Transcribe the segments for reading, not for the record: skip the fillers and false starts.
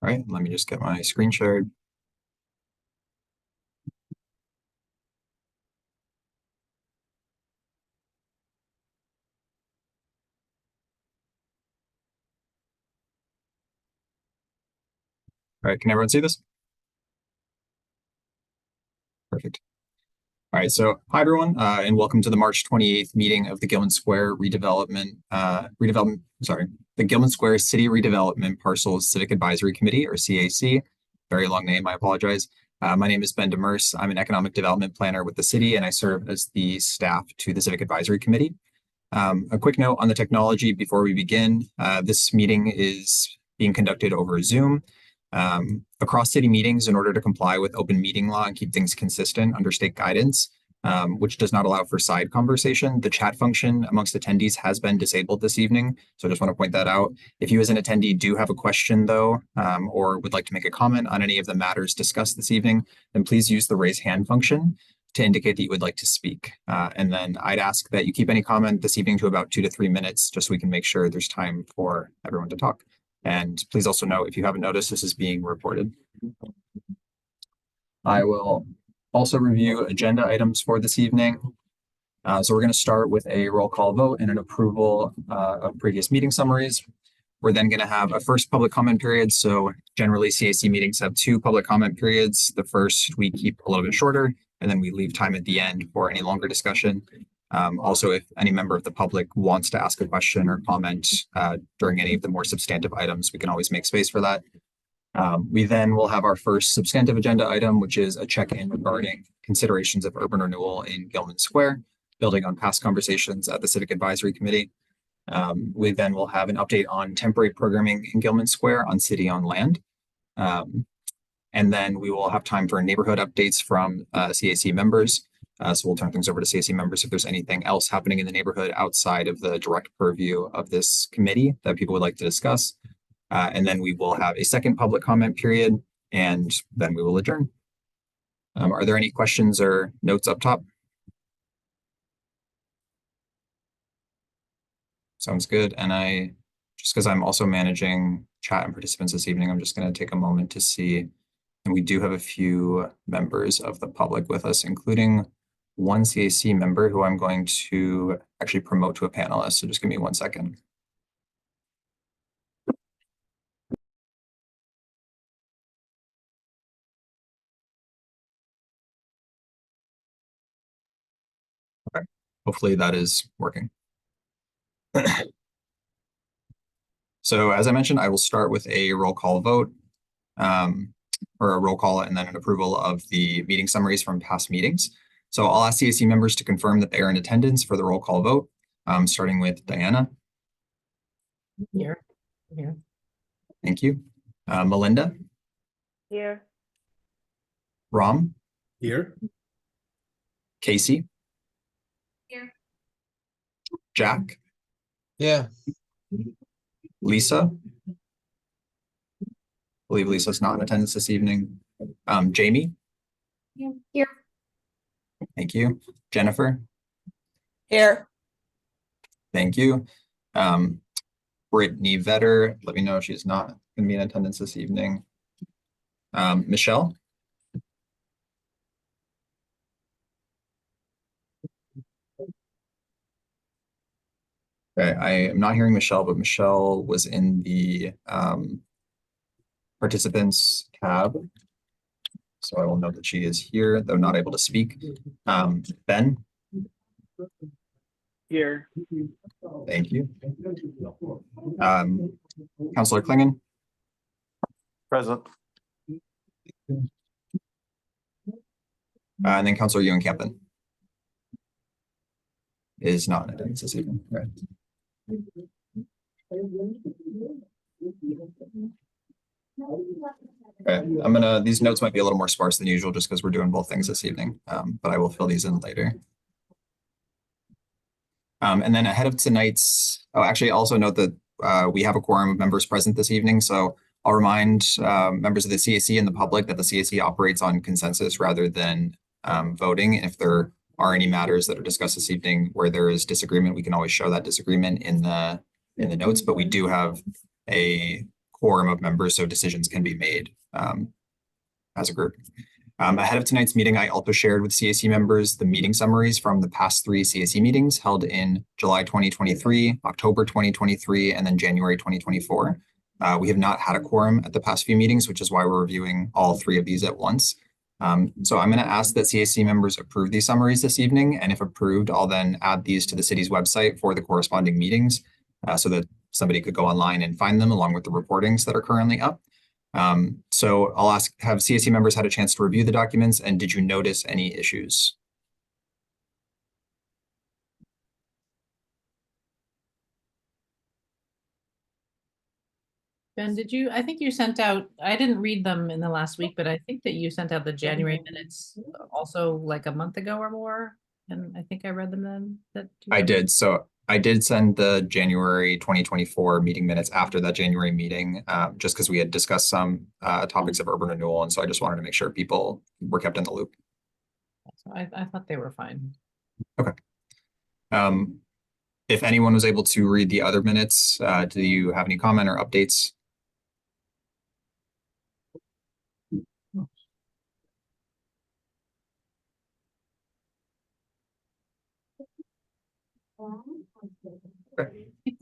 All right, let me just get my screen shared. All right, can everyone see this? Perfect. All right, so hi everyone, and welcome to the March 28th meeting of the Gilman Square the Gilman Square City Redevelopment Parcels Civic Advisory Committee, or CAC. Very long name, I apologize. My name is Ben Demers. I'm an economic development planner with the city, and I serve as the staff to the Civic Advisory Committee. A quick note on the technology before we begin. This meeting is being conducted over Zoom. Across city meetings, in order to comply with open meeting law and keep things consistent under state guidance, which does not allow for side conversation, the chat function amongst attendees has been disabled this evening. So I just want to point that out. If you as an attendee do have a question though, or would like to make a comment on any of the matters discussed this evening, then please use the raise hand function to indicate that you would like to speak. And then I'd ask that you keep any comment this evening to about 2 to 3 minutes, just so we can make sure there's time for everyone to talk. And please also note, if you haven't noticed, this is being recorded. I will also review agenda items for this evening. So we're going to start with a roll call vote and an approval of previous meeting summaries. We're then going to have a first public comment period. So generally CAC meetings have 2 public comment periods. The first we keep a little bit shorter, and then we leave time at the end for any longer discussion. Also, if any member of the public wants to ask a question or comment during any of the more substantive items, we can always make space for that. We then will have our first substantive agenda item, which is a check-in regarding considerations of urban renewal in Gilman Square, building on past conversations at the Civic Advisory Committee. We then will have an update on temporary programming in Gilman Square on city-owned land. And then we will have time for neighborhood updates from CAC members. So we'll turn things over to CAC members if there's anything else happening in the neighborhood outside of the direct purview of this committee that people would like to discuss. And then we will have a second public comment period, and then we will adjourn. Are there any questions or notes up top? Sounds good. And just because I'm also managing chat and participants this evening, I'm just going to take a moment to see. And we do have a few members of the public with us, including one CAC member who I'm going to actually promote to a panelist. So just give me 1 second. Okay, hopefully that is working. So as I mentioned, I will start with a roll call vote, or a roll call and then an approval of the meeting summaries from past meetings. So I'll ask CAC members to confirm that they are in attendance for the roll call vote, starting with Diana. Here. Thank you. Melinda. Here. Ram. Here. Casey. Here. Jack. Yeah. Lisa. I believe Lisa's not in attendance this evening. Jamie. Here. Thank you. Jennifer. Here. Thank you. Brittany Vetter, let me know if she's not going to be in attendance this evening. Michelle. Okay, I am not hearing Michelle, but Michelle was in the participants tab. So I will note that she is here, though not able to speak. Ben. Here. Thank you. Councilor Klingon. Present. And then Councilor Ewan Campen is not in attendance this evening. Right. Okay, these notes might be a little more sparse than usual just because we're doing both things this evening, but I will fill these in later. And then ahead of tonight's, actually also note that we have a quorum of members present this evening. So I'll remind members of the CAC and the public that the CAC operates on consensus rather than voting. If there are any matters that are discussed this evening where there is disagreement, we can always show that disagreement in the notes, but we do have a quorum of members so decisions can be made as a group. Ahead of tonight's meeting, I also shared with CAC members the meeting summaries from the past 3 CAC meetings held in July 2023, October 2023, and then January 2024. We have not had a quorum at the past few meetings, which is why we're reviewing all 3 of these at once. So I'm going to ask that CAC members approve these summaries this evening, and if approved, I'll then add these to the city's website for the corresponding meetings so that somebody could go online and find them along with the reportings that are currently up. So I'll ask, have CAC members had a chance to review the documents, and did you notice any issues? Ben, I think you sent out, I didn't read them in the last week, but I think that you sent out the January minutes also like a month ago or more. And I think I read them then. I did. So I did send the January 2024 meeting minutes after that January meeting, just because we had discussed some topics of urban renewal. And so I just wanted to make sure people were kept in the loop. So I thought they were fine. Okay. If anyone was able to read the other minutes, do you have any comment or updates?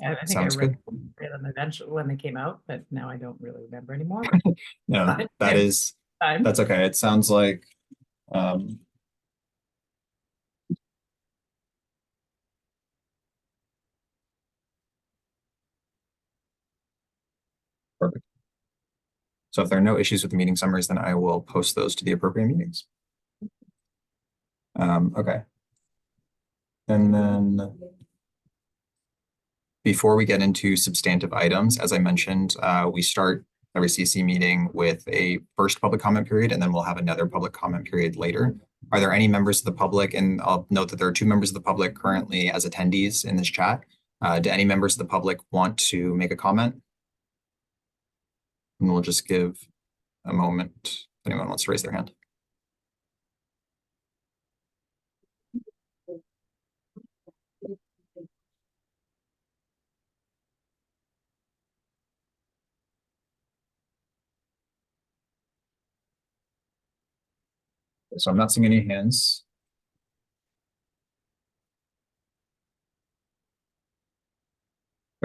I think Sounds I read good. them eventually when they came out, but now I don't really remember anymore. No, that's okay. It sounds like perfect. So if there are no issues with the meeting summaries, then I will post those to the appropriate meetings. Okay. And then before we get into substantive items, as I mentioned, we start every CC meeting with a first public comment period, and then we'll have another public comment period later. Are there any members of the public? And I'll note that there are 2 members of the public currently as attendees in this chat. Do any members of the public want to make a comment? And we'll just give a moment if anyone wants to raise their hand. So I'm not seeing any hands.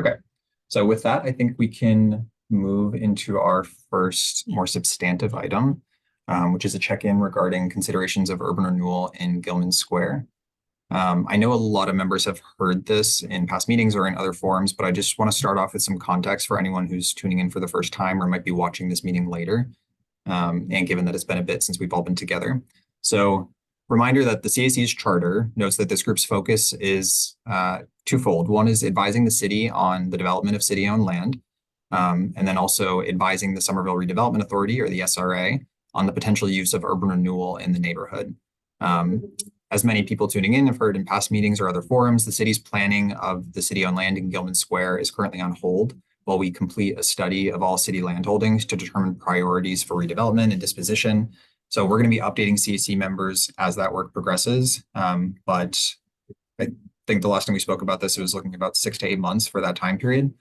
Okay, so with that, I think we can move into our first more substantive item, which is a check-in regarding considerations of urban renewal in Gilman Square. I know a lot of members have heard this in past meetings or in other forums, but I just want to start off with some context for anyone who's tuning in for the first time or might be watching this meeting later. And given that it's been a bit since we've all been together. So reminder that the CAC's charter notes that this group's focus is twofold. One is advising the city on the development of city-owned land, and then also advising the Somerville Redevelopment Authority, or the SRA, on the potential use of urban renewal in the neighborhood. As many people tuning in have heard in past meetings or other forums, the city's planning of the city-owned land in Gilman Square is currently on hold while we complete a study of all city land holdings to determine priorities for redevelopment and disposition. So we're going to be updating CAC members as that work progresses. But I think the last time we spoke about this, it was looking about 6 to 8 months for that time period.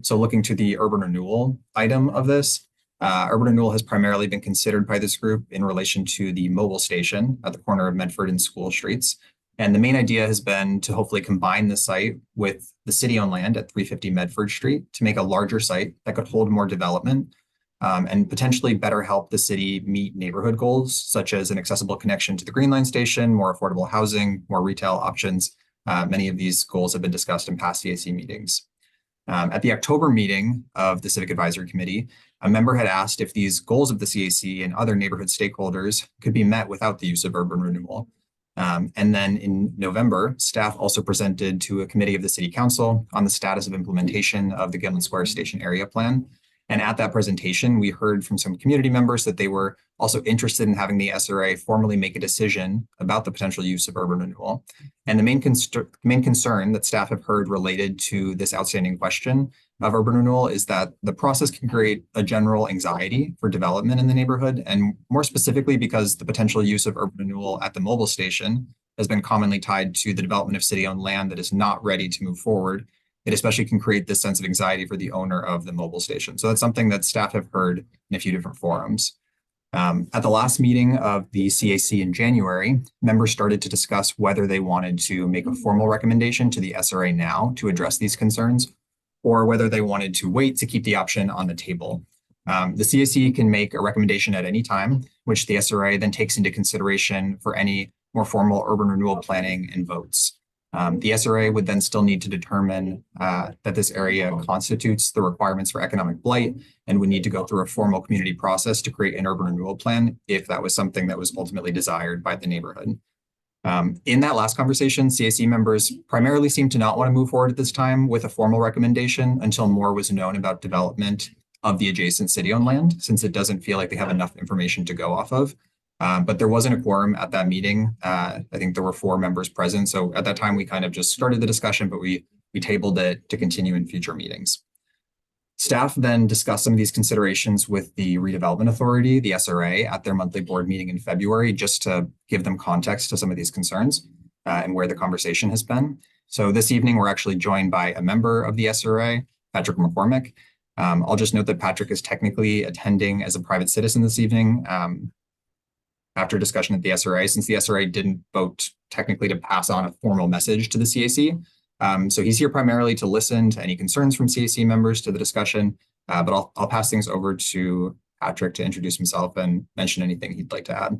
So looking to the urban renewal item of this, urban renewal has primarily been considered by this group in relation to the mobile station at the corner of Medford and School Streets. And the main idea has been to hopefully combine the site with the city-owned land at 350 Medford Street to make a larger site that could hold more development and potentially better help the city meet neighborhood goals, such as an accessible connection to the Green Line station, more affordable housing, more retail options. Many of these goals have been discussed in past CAC meetings. At the October meeting of the Civic Advisory Committee, a member had asked if these goals of the CAC and other neighborhood stakeholders could be met without the use of urban renewal. And then in November, staff also presented to a committee of the City Council on the status of implementation of the Gilman Square Station Area Plan. And at that presentation, we heard from some community members that they were also interested in having the SRA formally make a decision about the potential use of urban renewal. And the main concern that staff have heard related to this outstanding question of urban renewal is that the process can create a general anxiety for development in the neighborhood, and more specifically because the potential use of urban renewal at the mobile station has been commonly tied to the development of city-owned land that is not ready to move forward. it especially can create this sense of anxiety for the owner of the mobile station. So that's something that staff have heard in a few different forums. At the last meeting of the CAC in January, members started to discuss whether they wanted to make a formal recommendation to the SRA now to address these concerns, or whether they wanted to wait to keep the option on the table. The CAC can make a recommendation at any time, which the SRA then takes into consideration for any more formal urban renewal planning and votes. The SRA would then still need to determine that this area constitutes the requirements for economic blight and would need to go through a formal community process to create an urban renewal plan if that was something that was ultimately desired by the neighborhood. In that last conversation, CAC members primarily seemed to not want to move forward at this time with a formal recommendation until more was known about development of the adjacent city-owned land, since it doesn't feel like they have enough information to go off of. But there wasn't a quorum at that meeting. I think there were 4 members present. So at that time, we kind of just started the discussion, but we tabled it to continue in future meetings. Staff then discussed some of these considerations with the Redevelopment Authority, the SRA, at their monthly board meeting in February, just to give them context to some of these concerns and where the conversation has been. So this evening, we're actually joined by a member of the SRA, Patrick McCormick. I'll just note that Patrick is technically attending as a private citizen this evening after discussion at the SRA, since the SRA didn't vote technically to pass on a formal message to the CAC. So he's here primarily to listen to any concerns from CAC members to the discussion, but I'll pass things over to Patrick to introduce himself and mention anything he'd like to add.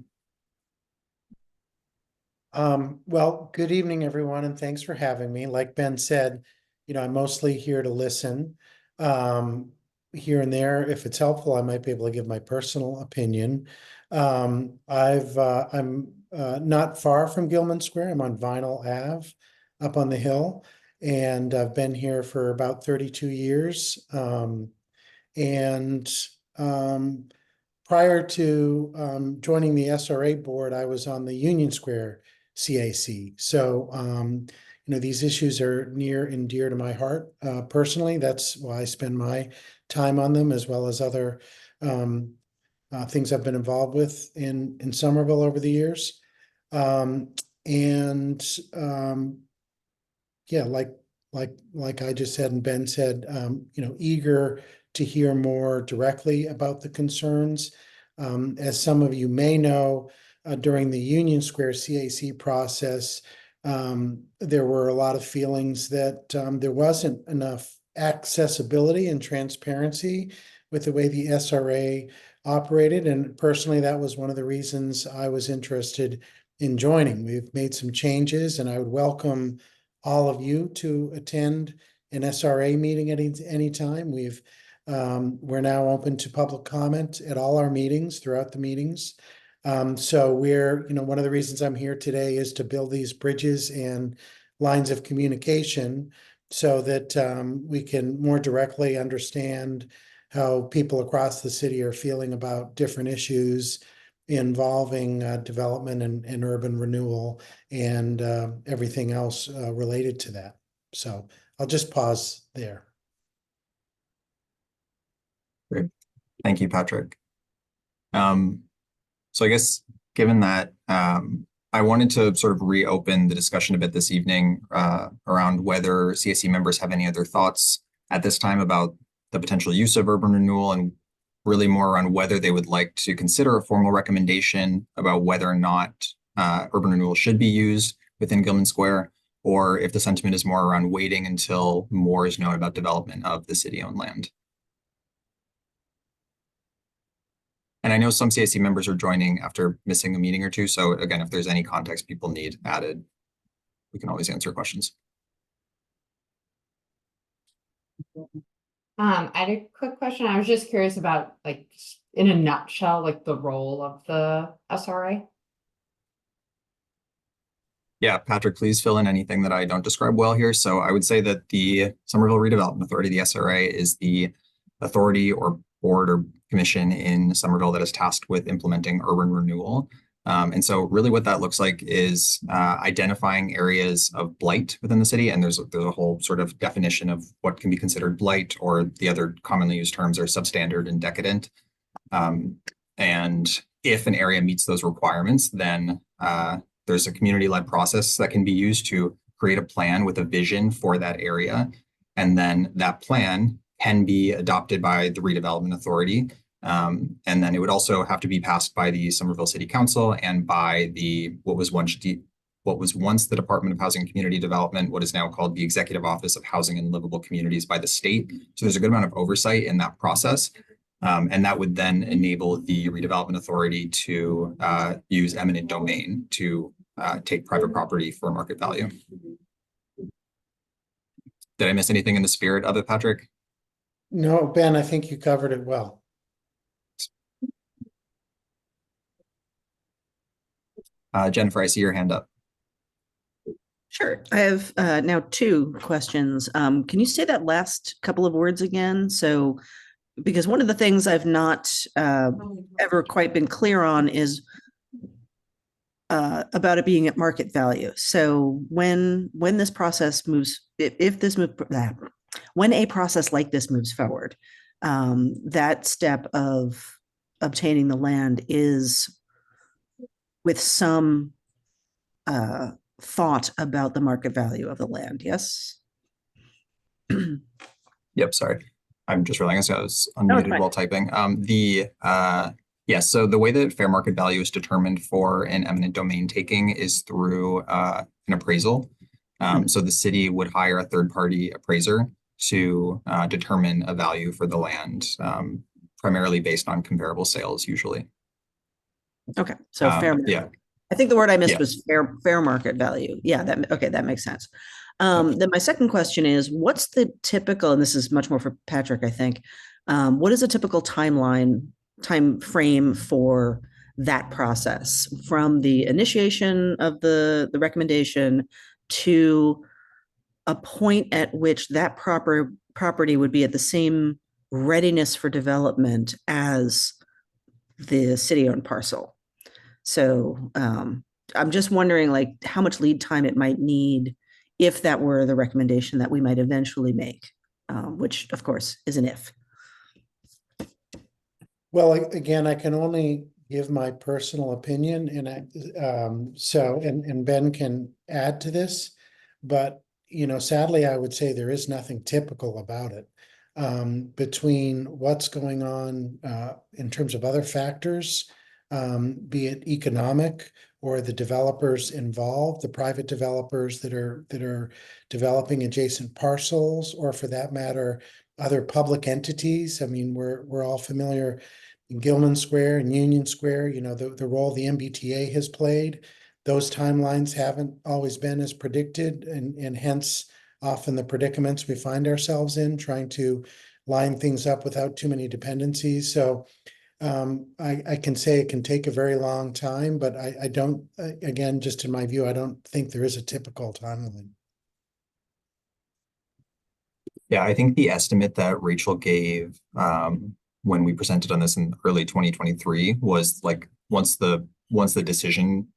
Well, good evening, everyone, and thanks for having me. Like Ben said, I'm mostly here to listen. Here and there, if it's helpful, I might be able to give my personal opinion. I'm not far from Gilman Square. I'm on Vinyl Ave up on the hill, and I've been here for about 32 years. Prior to joining the SRA board, I was on the Union Square CAC. So, these issues are near and dear to my heart. Personally, that's why I spend my time on them, as well as other things I've been involved with in Somerville over the years. Yeah, like I just said and Ben said, eager to hear more directly about the concerns. As some of you may know, during the Union Square CAC process, there were a lot of feelings that there wasn't enough accessibility and transparency with the way the SRA operated. And personally, that was one of the reasons I was interested in joining. We've made some changes, and I would welcome all of you to attend an SRA meeting at any time. We're now open to public comment at all our meetings, throughout the meetings. So one of the reasons I'm here today is to build these bridges and lines of communication so that we can more directly understand how people across the city are feeling about different issues involving development and urban renewal and everything else related to that. So I'll just pause there. Great. Thank you, Patrick. So I guess given that, I wanted to sort of reopen the discussion a bit this evening around whether CAC members have any other thoughts at this time about the potential use of urban renewal, and really more around whether they would like to consider a formal recommendation about whether or not urban renewal should be used within Gilman Square, or if the sentiment is more around waiting until more is known about development of the city-owned land. And I know some CAC members are joining after missing a meeting or two. So again, if there's any context people need added, we can always answer questions. I had a quick question. I was just curious about, like, in a nutshell, like the role of the SRA. Yeah, Patrick, please fill in anything that I don't describe well here. So I would say that the Somerville Redevelopment Authority, the SRA, is the authority or board or commission in Somerville that is tasked with implementing urban renewal. And so really what that looks like is identifying areas of blight within the city. And there's a whole sort of definition of what can be considered blight, or the other commonly used terms are substandard and decadent. And if an area meets those requirements, then there's a community-led process that can be used to create a plan with a vision for that area. And then that plan can be adopted by the redevelopment authority. And then it would also have to be passed by the Somerville City Council and by what was once the Department of Housing and Community Development, what is now called the Executive Office of Housing and Livable Communities by the state. So there's a good amount of oversight in that process. And that would then enable the redevelopment authority to use eminent domain to take private property for market value. Did I miss anything in the spirit of it, Patrick? No, Ben, I think you covered it well. Jennifer, I see your hand up. Sure. I have now two questions. Can you say that last couple of words again? So, because one of the things I've not ever quite been clear on is about it being at market value. So when this process moves, when a process like this moves forward, that step of obtaining the land is with some thought about the market value of the land. Yes. Yep, sorry. I'm just realizing I was No, it's unmuted fine. while typing. So the way that fair market value is determined for an eminent domain taking is through an appraisal. So the city would hire a third-party appraiser to determine a value for the land, primarily based on comparable sales usually. Okay. So fair. Yeah. I think the word I missed Yeah. was fair market value. Yeah, that makes sense. Then my second question is, what's the typical, and this is much more for Patrick, I think, what is a typical time frame for that process from the initiation of the recommendation to a point at which that property would be at the same readiness for development as the city-owned parcel? So I'm just wondering, like, how much lead time it might need if that were the recommendation that we might eventually make, which of course is an if. Well, again, I can only give my personal opinion, and and Ben can add to this, but sadly, I would say there is nothing typical about it. Between what's going on in terms of other factors, be it economic or the developers involved, the private developers that are developing adjacent parcels, or for that matter, other public entities. I mean, we're all familiar in Gilman Square and Union Square, the role the MBTA has played. Those timelines haven't always been as predicted, and hence often the predicaments we find ourselves in, trying to line things up without too many dependencies. So I can say it can take a very long time, but I don't, again, just in my view, I don't think there is a typical timeline. Yeah, I think the estimate that Rachel gave when we presented on this in early 2023 was like once the decision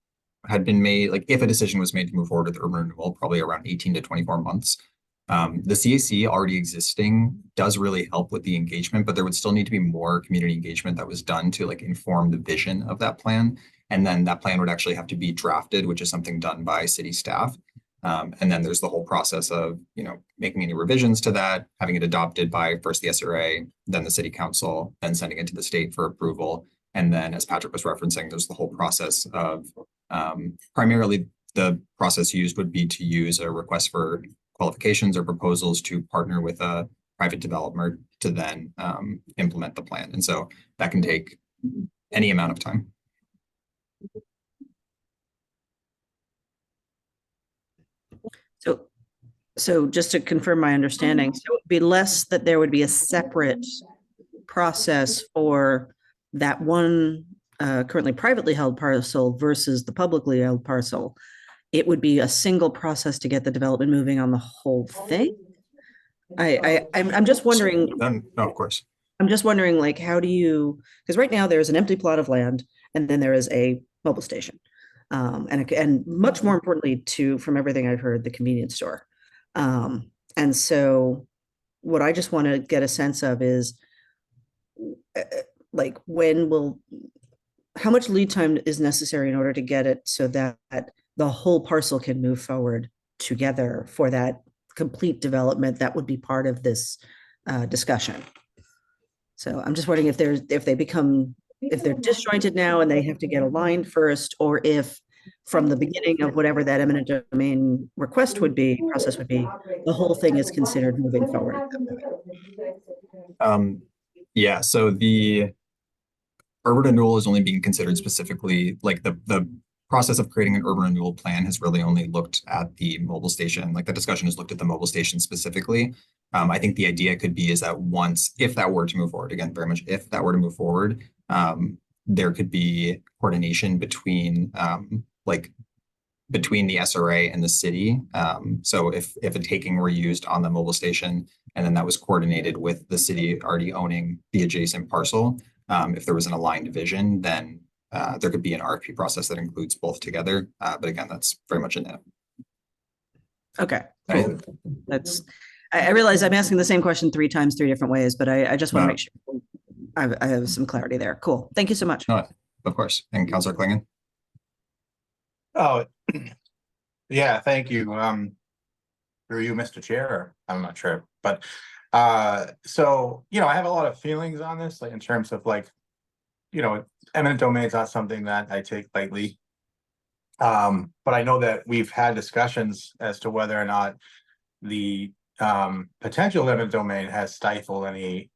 had been made, like if a decision was made to move forward with urban renewal, probably around 18 to 24 months. The CAC already existing does really help with the engagement, but there would still need to be more community engagement that was done to like inform the vision of that plan. And then that plan would actually have to be drafted, which is something done by city staff. And then there's the whole process of, making any revisions to that, having it adopted by first the SRA, then the city council, then sending it to the state for approval. And then, as Patrick was referencing, there's the whole process of primarily the process used would be to use a request for qualifications or proposals to partner with a private developer to then implement the plan. And so that can take any amount of time. So just to confirm my understanding, so it would be less that there would be a separate process for that one currently privately held parcel versus the publicly held parcel. It would be a single process to get the development moving on the whole thing. I'm just wondering. No, of course. I'm just wondering, like, how do you? Because right now there's an empty plot of land, and then there is a mobile station, and much more importantly, from everything I've heard, the convenience store. And so, what I just want to get a sense of is, like, how much lead time is necessary in order to get it so that the whole parcel can move forward together for that complete development, that would be part of this discussion. So I'm just wondering if they're disjointed now and they have to get aligned first, or if from the beginning of whatever that eminent domain process would be, the whole thing is considered moving forward. Yeah, so the urban renewal is only being considered specifically, like the process of creating an urban renewal plan has really only looked at the mobile station. Like the discussion has looked at the mobile station specifically. I think the idea could be is that if that were to move forward, again, very much if that were to move forward, there could be coordination between between the SRA and the city. So if a taking were used on the mobile station and then that was coordinated with the city already owning the adjacent parcel, if there was an aligned vision, then there could be an RFP process that includes both together. But again, that's very much in it. Okay, cool. I realize I'm asking the same question 3 times, 3 different ways, but I just want to make sure I have some clarity there. Cool. Thank you so much. No, of course. And Councilor Klingon? Oh, yeah, thank you. Through you, Mr. Chair, I'm not sure, but so I have a lot of feelings on this, like in terms of eminent domain is not something that I take lightly. But I know that we've had discussions as to whether or not the potential eminent domain has stifled any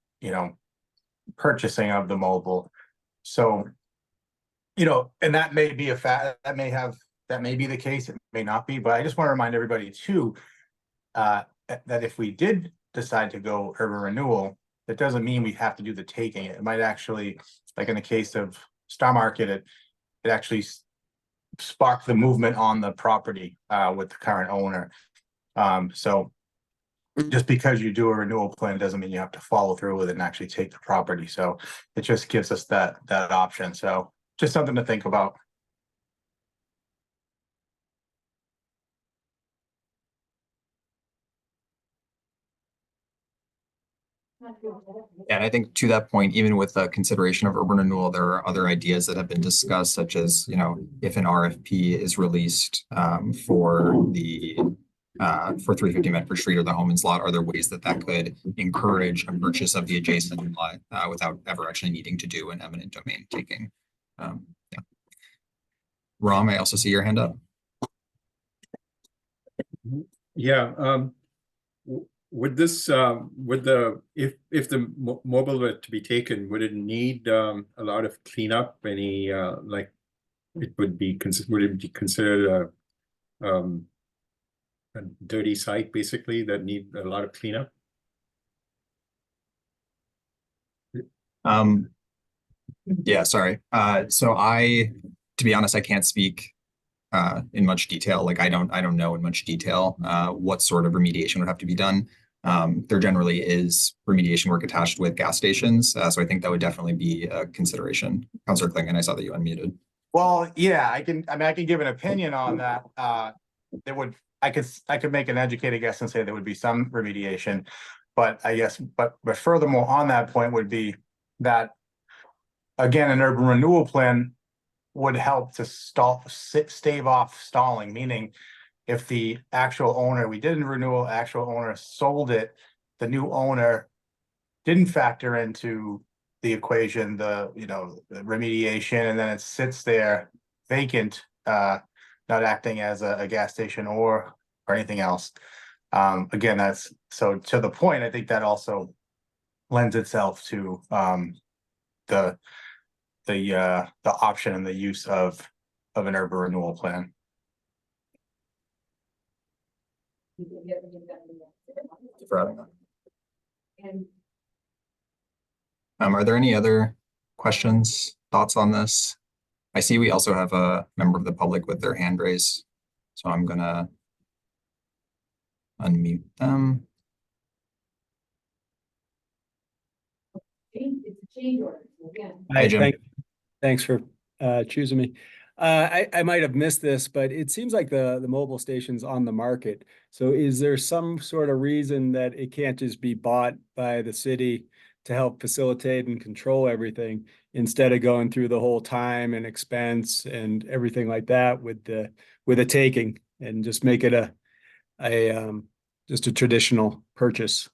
purchasing of the mobile. So and that may be a fact, that may be the case, it may not be, but I just want to remind everybody too that if we did decide to go urban renewal, that doesn't mean we have to do the taking. It might actually, like in the case of Star Market, it actually spark the movement on the property with the current owner. So just because you do a renewal plan doesn't mean you have to follow through with it and actually take the property. So it just gives us that option. So just something to think about. And I think to that point, even with the consideration of urban renewal, there are other ideas that have been discussed, such as, if an RFP is released for 350 Medford Street or the Homans lot, are there ways that could encourage a purchase of the adjacent lot without ever actually needing to do an eminent domain taking? Yeah. Ram, I also see your hand up. Yeah. Would this if the mobile were to be taken, would it need a lot of cleanup? Any would it be considered a dirty site basically that need a lot of cleanup? Yeah, sorry. So to be honest, I can't speak in much detail. Like I don't know in much detail what sort of remediation would have to be done. There generally is remediation work attached with gas stations, so I think that would definitely be a consideration. Councilor Klingon, I saw that you unmuted. Well, yeah, I can give an opinion on that. I could make an educated guess and say there would be some remediation, but I guess, but furthermore on that point would be that, again, an urban renewal plan would help to stave off stalling, meaning if the actual owner, we did a renewal, actual owner sold it, the new owner didn't factor into the equation, the remediation, and then it sits there vacant, not acting as a gas station or anything else. Again, that's so to the point. I think that also lends itself to the option and the use of an urban renewal plan. Are there any other questions, thoughts on this? I see we also have a member of the public with their hand raised, so I'm gonna unmute them. Hi, Jim. Thanks for choosing me. I might have missed this, but it seems like the mobile station's on the market. So is there some sort of reason that it can't just be bought by the city to help facilitate and control everything instead of going through the whole time and expense and everything like that with a taking, and just make it just a traditional purchase.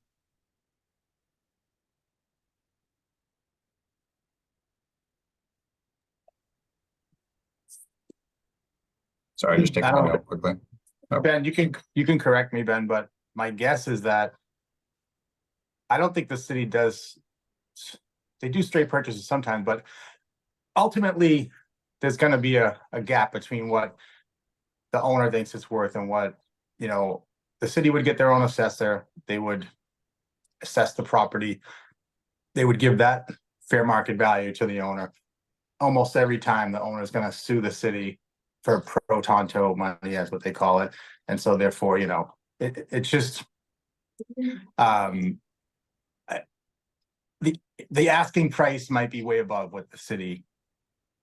Sorry, just taking I my don't- note quickly. Ben, you can correct me, Ben, but my guess is that I don't think the city does. They do straight purchases sometimes, but ultimately, there's gonna be a gap between what the owner thinks it's worth and what, you know, the city would get their own assessor. They would assess the property. They would give that fair market value to the owner. Almost every time the owner is gonna sue the city for pro tanto money, as what they call it. And so therefore, you know, it's just the asking price might be way above what the city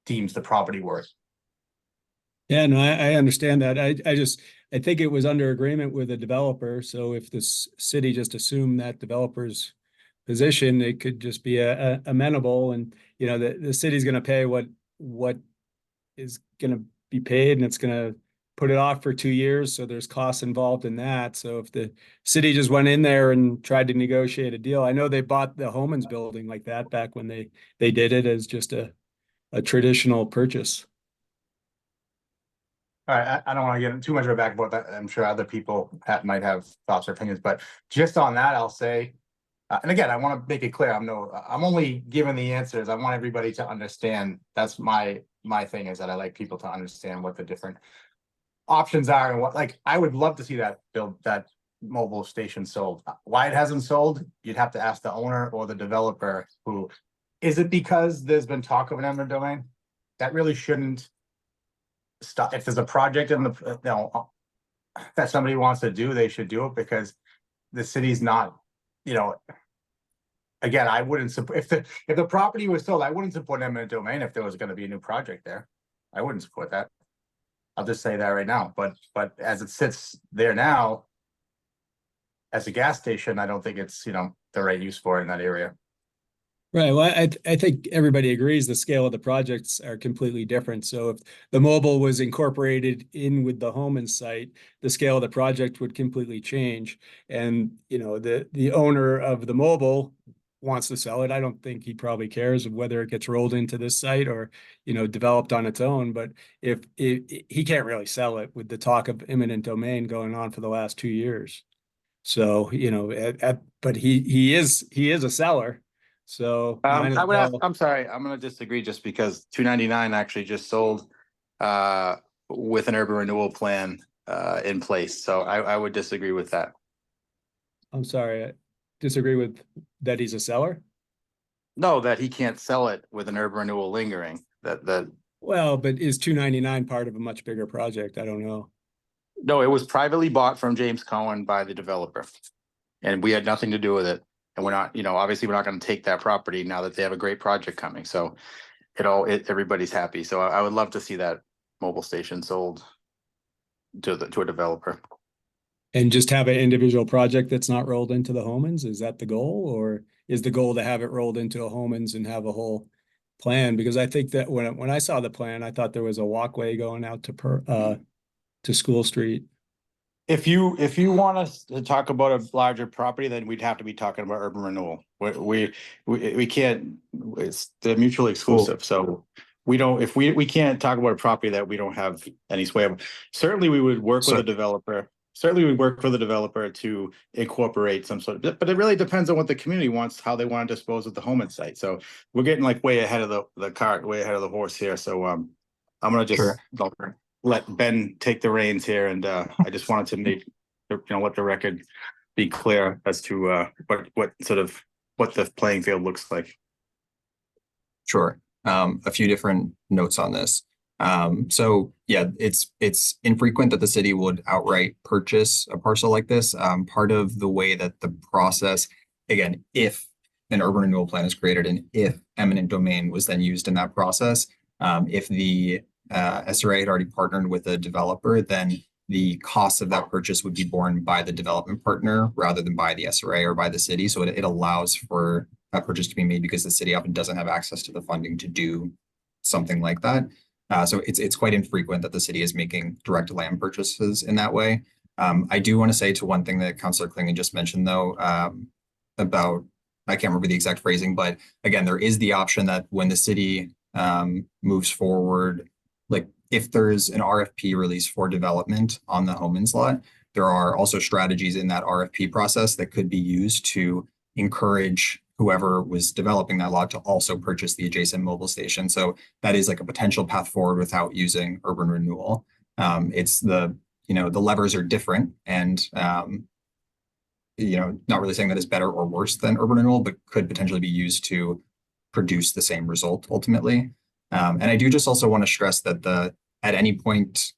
deems the property worth. Yeah, no, I understand that. I think it was under agreement with the developer. So if this city just assumed that developer's position, it could just be a amenable, and you know, the city's gonna pay what is gonna be paid, and it's gonna put it off for 2 years. So there's costs involved in that. So if the city just went in there and tried to negotiate a deal, I know they bought the Homans building like that back when they did it as just a traditional purchase. All right, I don't want to get into too much of a back about that. I'm sure other people might have thoughts or opinions, but just on that, I'll say, and again, I want to make it clear, I'm only giving the answers. I want everybody to understand. That's my thing, is that I like people to understand what the different options are and what, like, I would love to see that mobile station sold. Why it hasn't sold, you'd have to ask the owner or the developer. Who is it? Because there's been talk of an eminent domain that really shouldn't stop. If there's a project in the, you know, that somebody wants to do, they should do it, because the city's not, you know, again, I wouldn't support, if the property was sold, I wouldn't support eminent domain if there was going to be a new project there. I wouldn't support that. I'll just say that right now, but as it sits there now, as a gas station, I don't think it's, you know, the right use for it in that area. Right. Well, I think everybody agrees the scale of the projects are completely different. So if the mobile was incorporated in with the Homan site, the scale of the project would completely change. And, you know, the owner of the mobile wants to sell it. I don't think he probably cares whether it gets rolled into this site or, you know, developed on its own. But if he can't really sell it with the talk of eminent domain going on for the last 2 years. So, you know, but he is a seller. So might as well. I'm sorry, I'm gonna disagree, just because 299 actually just sold with an urban renewal plan in place. So I would disagree with that. I'm sorry, I disagree with that he's a seller. No, that he can't sell it with an urban renewal lingering. That Well, but is 299 part of a much bigger project? I don't know. no, it was privately bought from James Cohen by the developer, and we had nothing to do with it. And we're not, you know, obviously we're not going to take that property now that they have a great project coming. So everybody's happy. So I would love to see that mobile station sold to a developer. And just have an individual project that's not rolled into the Homans? Is that the goal, or is the goal to have it rolled into a Homans and have a whole plan? Because I think that when I saw the plan, I thought there was a walkway going out to School Street. If you want us to talk about a larger property, then we'd have to be talking about urban renewal. We can't, they're mutually exclusive. So we don't, if we can't talk about a property that we don't have any sway of. Certainly we would work with a developer. Certainly we work for the developer to incorporate some sort of, but it really depends on what the community wants, how they want to dispose of the Homan site. So we're getting like way ahead of the cart, way ahead of the horse here. So I'm gonna just let Ben take the reins here, and I just wanted to make, you know, let the record be clear as to what the playing field looks like. Sure. A few different notes on this. So yeah, it's infrequent that the city would outright purchase a parcel like this. Part of the way that the process, again, if an urban renewal plan is created and if eminent domain was then used in that process, if the SRA had already partnered with a developer, then the cost of that purchase would be borne by the development partner rather than by the SRA or by the city. So it allows for that purchase to be made because the city often doesn't have access to the funding to do something like that. So it's quite infrequent that the city is making direct land purchases in that way. I do want to say to one thing that Councillor Klingon just mentioned though, about, I can't remember the exact phrasing, but again, there is the option that when the city moves forward, like if there's an RFP release for development on the Homans lot, there are also strategies in that RFP process that could be used to encourage whoever was developing that lot to also purchase the adjacent mobile station. So that is like a potential path forward without using urban renewal. It's the levers are different, and not really saying that is better or worse than urban renewal, but could potentially be used to produce the same result ultimately. And I do just also want to stress that at any point,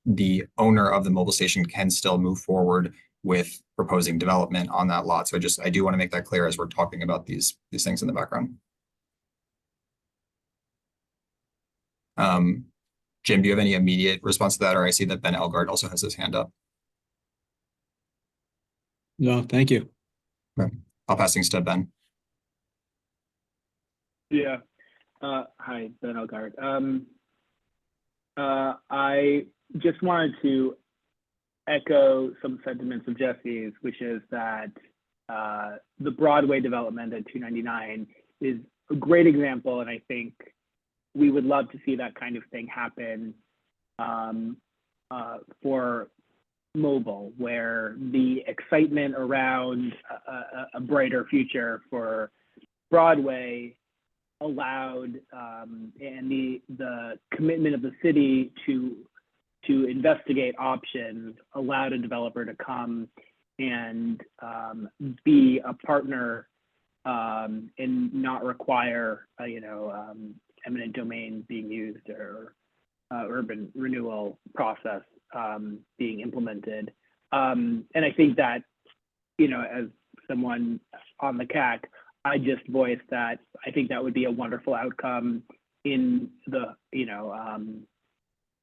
the owner of the mobile station can still move forward with proposing development on that lot. So I do want to make that clear as we're talking about these things in the background. Jim, do you have any immediate response to that? Or I see that Ben Elgard also has his hand up. No, thank you. Okay. I'll pass things to Ben. Yeah. Hi, Ben Elgard. I just wanted to echo some sentiments of Jesse's, which is that the Broadway development at 299 is a great example, and I think we would love to see that kind of thing happen for mobile, where the excitement around a brighter future for Broadway allowed and the commitment of the city to investigate options allowed a developer to come and be a partner and not require eminent domain being used or urban renewal process being implemented. And I think that, as someone on the CAC, I just voiced that I think that would be a wonderful outcome in the,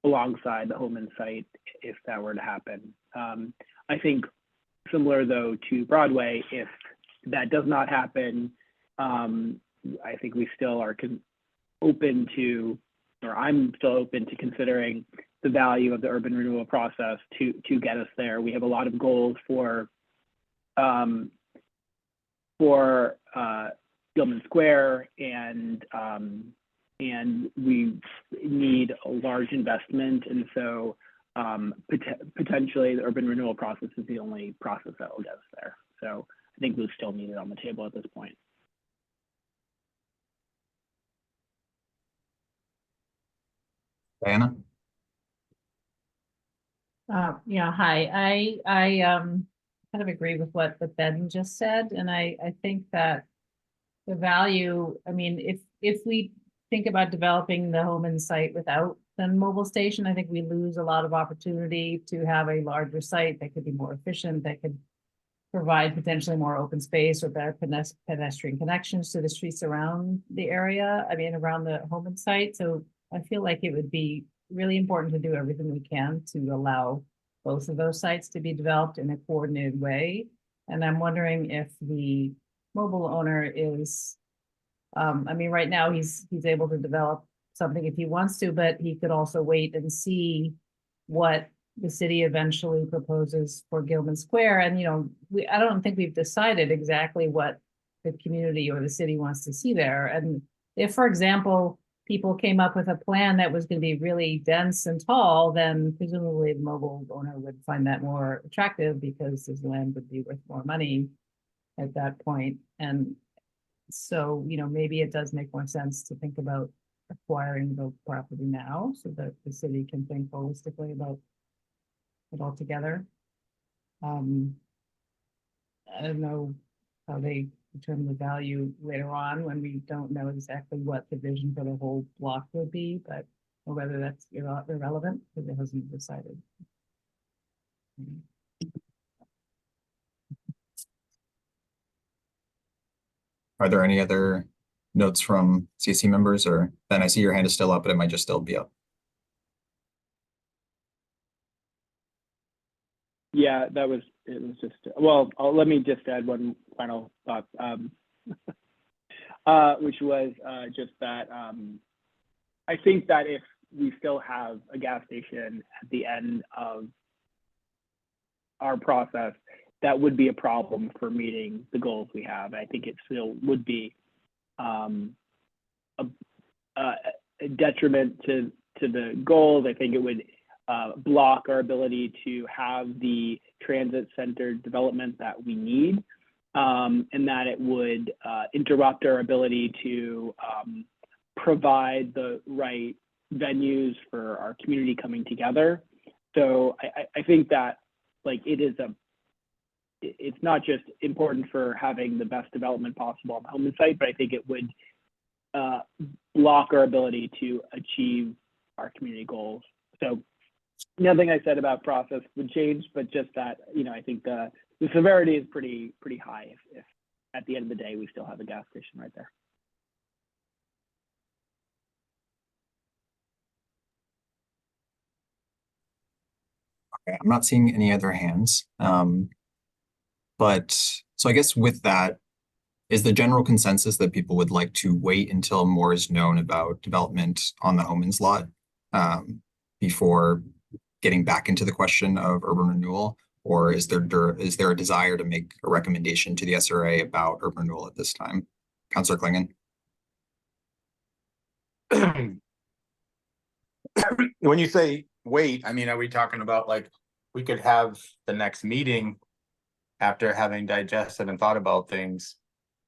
alongside the Holman site if that were to happen. I think similar though to Broadway, if that does not happen, I think we still are open to, or I'm still open to considering the value of the urban renewal process to get us there. We have a lot of goals for Gilman Square, and we need a large investment, and so potentially the urban renewal process is the only process that will get us there. So I think we still need it on the table at this point. Diana? Yeah, hi. I kind of agree with what Ben just said, and I think that the value, I mean, if we think about developing the Holman site without the mobile station, I think we lose a lot of opportunity to have a larger site that could be more efficient, that could provide potentially more open space or better pedestrian connections to the streets around the area, around the Holman site. So I feel like it would be really important to do everything we can to allow both of those sites to be developed in a coordinated way. And I'm wondering if the mobile owner is, right now he's able to develop something if he wants to, but he could also wait and see what the city eventually proposes for Gilman Square. And, I don't think we've decided exactly what the community or the city wants to see there. And if, for example, people came up with a plan that was going to be really dense and tall, then presumably the mobile owner would find that more attractive because his land would be worth more money at that point. And so, maybe it does make more sense to think about acquiring the property now so that the city can think holistically about it all together. I don't know how they determine the value later on when we don't know exactly what the vision for the whole block would be, but or whether that's irrelevant because it hasn't been decided. Are there any other notes from CC members? Or Ben, I see your hand is still up, but it might just still be up. Yeah, it was just, well, let me just add one final thought, which was just that I think that if we still have a gas station at the end of our process, that would be a problem for meeting the goals we have. I think it still would be a detriment to the goals. I think it would block our ability to have the transit-centered development that we need, and that it would interrupt our ability to provide the right venues for our community coming together. So I think that like it's not just important for having the best development possible on the Hillman site, but I think it would block our ability to achieve our community goals. So nothing I said about process would change, but just that, you know, I think the severity is pretty high if at the end of the day we still have a gas station right there. Okay, I'm not seeing any other hands. But so I guess with that, is the general consensus that people would like to wait until more is known about development on the Homans lot before getting back into the question of urban renewal? Or is there a desire to make a recommendation to the SRA about urban renewal at this time? Councilor Klingon. When you say wait, I mean, are we talking about like we could have the next meeting after having digested and thought about things?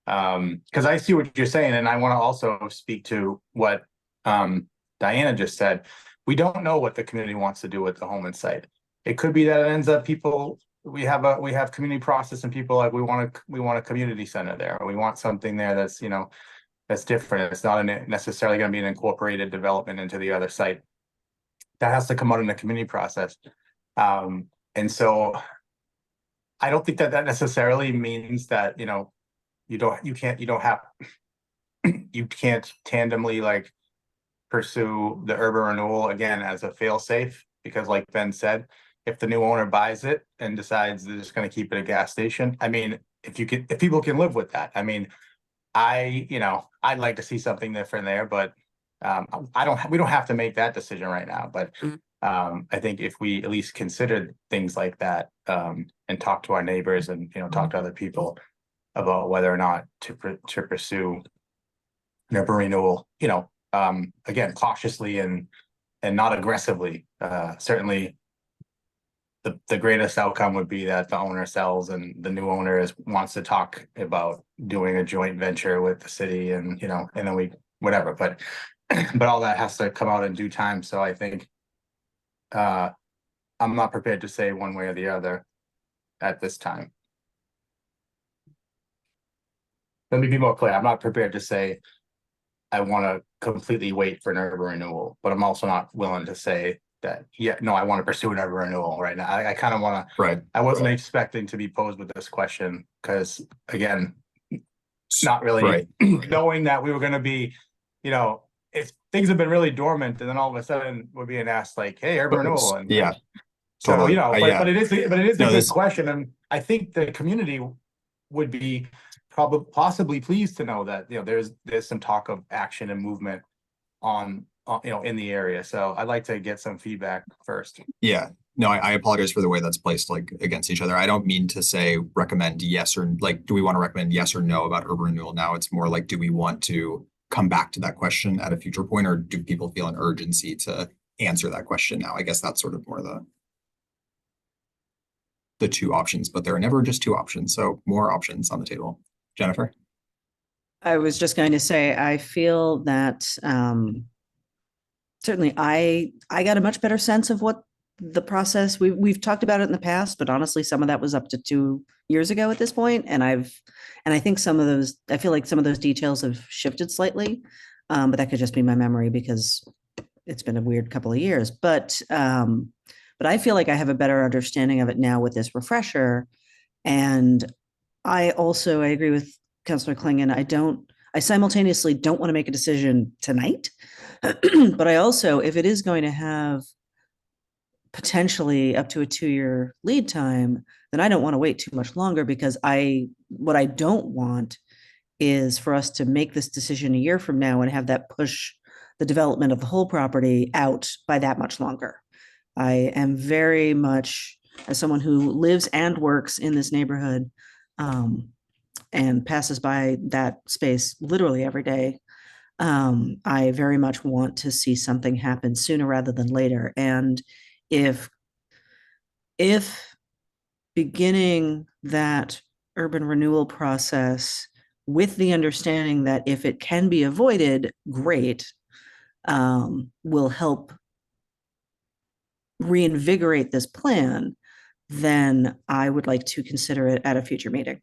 Because I see what you're saying, and I want to also speak to what Diana just said. We don't know what the community wants to do with the Holman site. It could be that it ends up we have community process and people like we want a community center there, or we want something there that's, you know, that's different. It's not necessarily going to be an incorporated development into the other site. That has to come out in the community process. And so I don't think that necessarily means that, you know, you can't tandemly like pursue the urban renewal again as a fail-safe, because like Ben said, if the new owner buys it and decides they're just going to keep it a gas station, I mean, if people can live with that, I mean, I'd like to see something different there, but we don't have to make that decision right now. But I think if we at least considered things like that and talk to our neighbors and, you know, talk to other people about whether or not to pursue an urban renewal, you know, again, cautiously and not aggressively. Certainly the greatest outcome would be that the owner sells and the new owner wants to talk about doing a joint venture with the city, and, you know, and then whatever, but all that has to come out in due time. So I think I'm not prepared to say one way or the other at this time. Let me be more clear. I'm not prepared to say I want to completely wait for an urban renewal, but I'm also not willing to say that, yeah, no, I want to pursue an urban renewal right now. I kind of want to, Right. I wasn't expecting to be posed with this question because, again, not really knowing that we were going to be, you know, if things have been really dormant and then all of a sudden we're being asked like, hey, urban renewal. And yeah. So, Totally. you know, but it is a good this- question. And I think the community would be possibly pleased to know that, you know, there's some talk of action and movement on you know, in the area. So I'd like to get some feedback first. Yeah, no, I apologize for the way that's placed like against each other. I don't mean to say recommend yes or like, do we want to recommend yes or no about urban renewal now? It's more like, do we want to come back to that question at a future point, or do people feel an urgency to answer that question now? I guess that's sort of more the two options, but there are never just two options. So more options on the table. Jennifer? I was just going to say, I feel that certainly I got a much better sense of what the process, we've talked about it in the past, but honestly, some of that was up to 2 years ago at this point. And I think I feel like some of those details have shifted slightly, but that could just be my memory because it's been a weird couple of years. But I feel like I have a better understanding of it now with this refresher. And I agree with Councilor Klingon. I simultaneously don't want to make a decision tonight, but I also, if it is going to have potentially up to a 2-year lead time, then I don't want to wait too much longer, because what I don't want is for us to make this decision a year from now and have that push the development of the whole property out by that much longer. I am very much as someone who lives and works in this neighborhood, and passes by that space literally every day, I very much want to see something happen sooner rather than later. And if beginning that urban renewal process with the understanding that if it can be avoided, great, will help reinvigorate this plan, then I would like to consider it at a future meeting.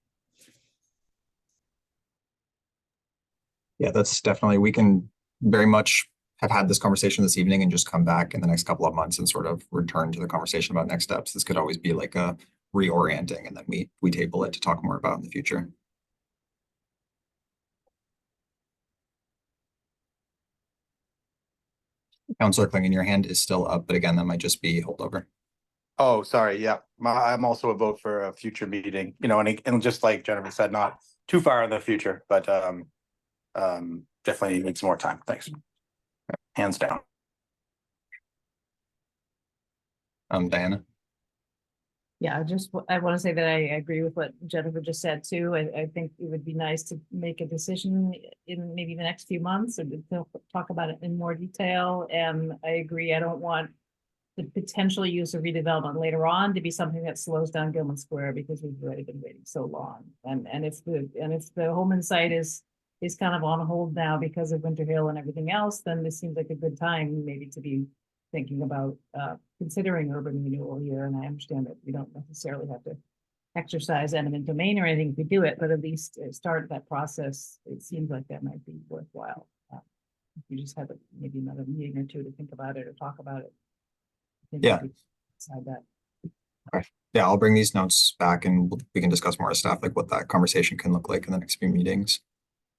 Yeah, that's definitely, we can very much have had this conversation this evening and just come back in the next couple of months and sort of return to the conversation about next steps. This could always be like a reorienting, and then we table it to talk more about in the future. Councillor Klingon, your hand is still up, but again, that might just be holdover. Oh, sorry. Yeah, I'm also a vote for a future meeting, you know, and just like Jennifer said, not too far in the future, but definitely needs more time. Thanks. Hands down. Diana. Yeah, I want to say that I agree with what Jennifer just said too. I think it would be nice to make a decision in maybe the next few months, or to talk about it in more detail. And I agree, I don't want the potential use of redevelopment later on to be something that slows down Gilman Square, because we've already been waiting so long. And if the Holman site is kind of on hold now because of Winter Hill and everything else, then this seems like a good time maybe to be thinking about considering urban renewal here. And I understand that we don't necessarily have to exercise eminent domain or anything if we do it, but at least start that process. It seems like that might be worthwhile. If we just have maybe another meeting or two to think about it or talk about it. Yeah. Decide that. Okay. Yeah, I'll bring these notes back and we can discuss more as staff, like what that conversation can look like in the next few meetings.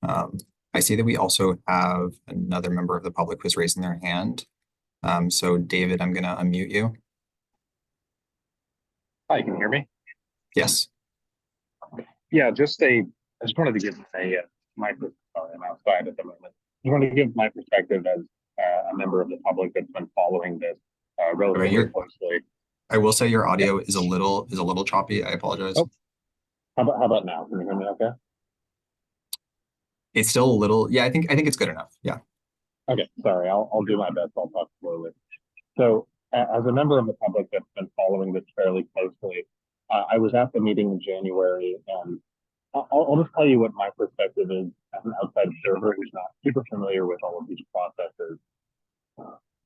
I see that we also have another member of the public who's raising their hand. So David, I'm gonna unmute you. Hi, can you hear me? Yes. Yeah, I just wanted to give my, sorry, I'm outside at the moment. I wanted to give my perspective as a member of the public that's been following this relatively closely. I will say your audio is a little choppy. I apologize. Oh. How about now? Can you hear me okay? It's still a little, yeah, I think it's good enough. Yeah. Okay, sorry, I'll do my best. I'll talk slowly. So as a member of the public that's been following this fairly closely, I was at the meeting in January, and I'll just tell you what my perspective is as an outside observer who's not super familiar with all of these processes.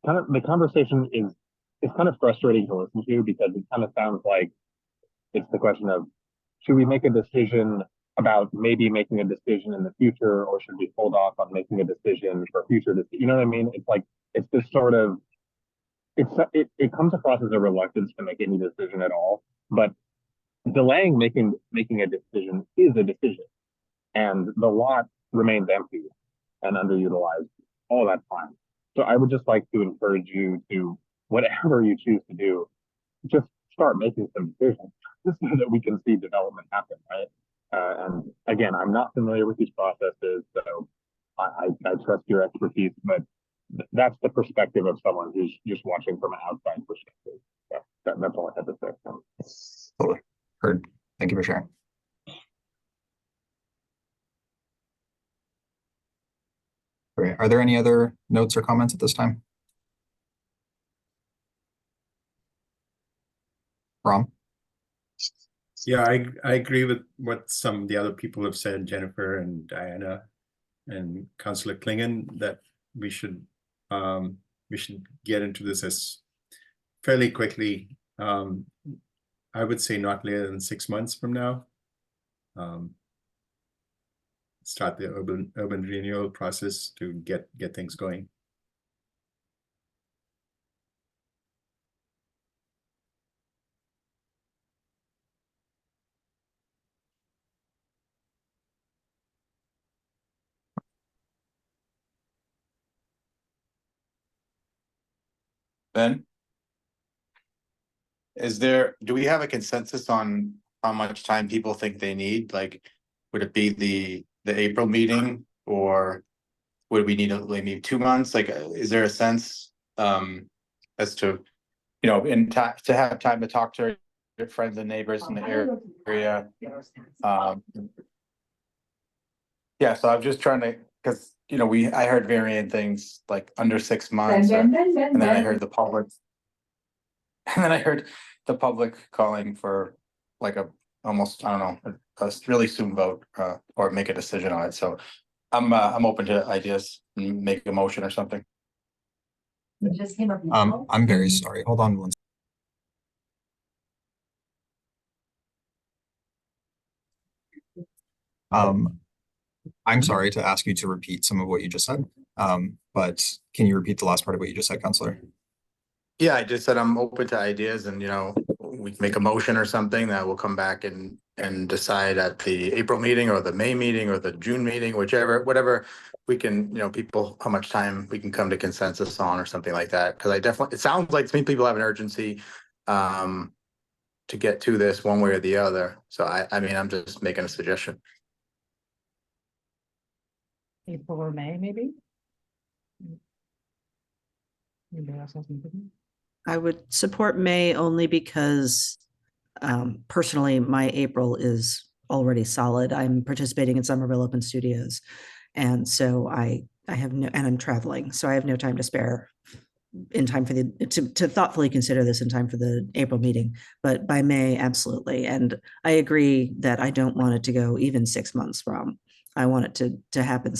Kind of the conversation is kind of frustrating to listen to, because it kind of sounds like it's the question of, should we make a decision about maybe making a decision in the future, or should we hold off on making a decision for future? You know what I mean? It's like, it's this sort of, it comes across as a reluctance to make any decision at all, but delaying making a decision is a decision, and the lot remains empty and underutilized all that time. So I would just like to encourage you to, whatever you choose to do, just start making some decisions so that we can see development happen, right? And again, I'm not familiar with these processes, so I trust your expertise, but that's the perspective of someone who's just watching from an outside perspective. So that's all I have to say. Totally. Heard. Thank you for sharing. Great. Are there any other notes or comments at this time? Rom? Yeah, I agree with what some of the other people have said, Jennifer and Diana and Councillor Klingon, that we should get into this as fairly quickly. I would say not later than 6 months from now. Start the urban renewal process to get things going. Ben? Do we have a consensus on how much time people think they need? Like, would it be the April meeting, or would we need maybe 2 months? Like, is there a sense as to, you know, to have time to talk to friends and neighbors in the area. Yeah, so I'm just trying to, because, you know, I heard varying things like under 6 months, and then I heard the public. And then I heard the public calling for like almost, I don't know, a really soon vote, or make a decision on it, so I'm open to ideas, make a motion or something. I'm very sorry. Hold on one. I'm sorry to ask you to repeat some of what you just said. But can you repeat the last part of what you just said, Counselor? Yeah, I just said I'm open to ideas, and, you know, we can make a motion or something that will come back and decide at the April meeting or the May meeting or the June meeting, whatever we can, you know, people, how much time we can come to consensus on or something like that. Cause it sounds like to me people have an urgency to get to this one way or the other. So I mean, I'm just making a suggestion. April or May, maybe? Anybody else has anything? I would support May only because personally, my April is already solid. I'm participating in Somerville Open Studios. And so I have no, and I'm traveling, so I have no time to spare in time for to thoughtfully consider this in time for the April meeting. But by May, absolutely. And I agree that I don't want it to go even 6 months from. I want it to happen,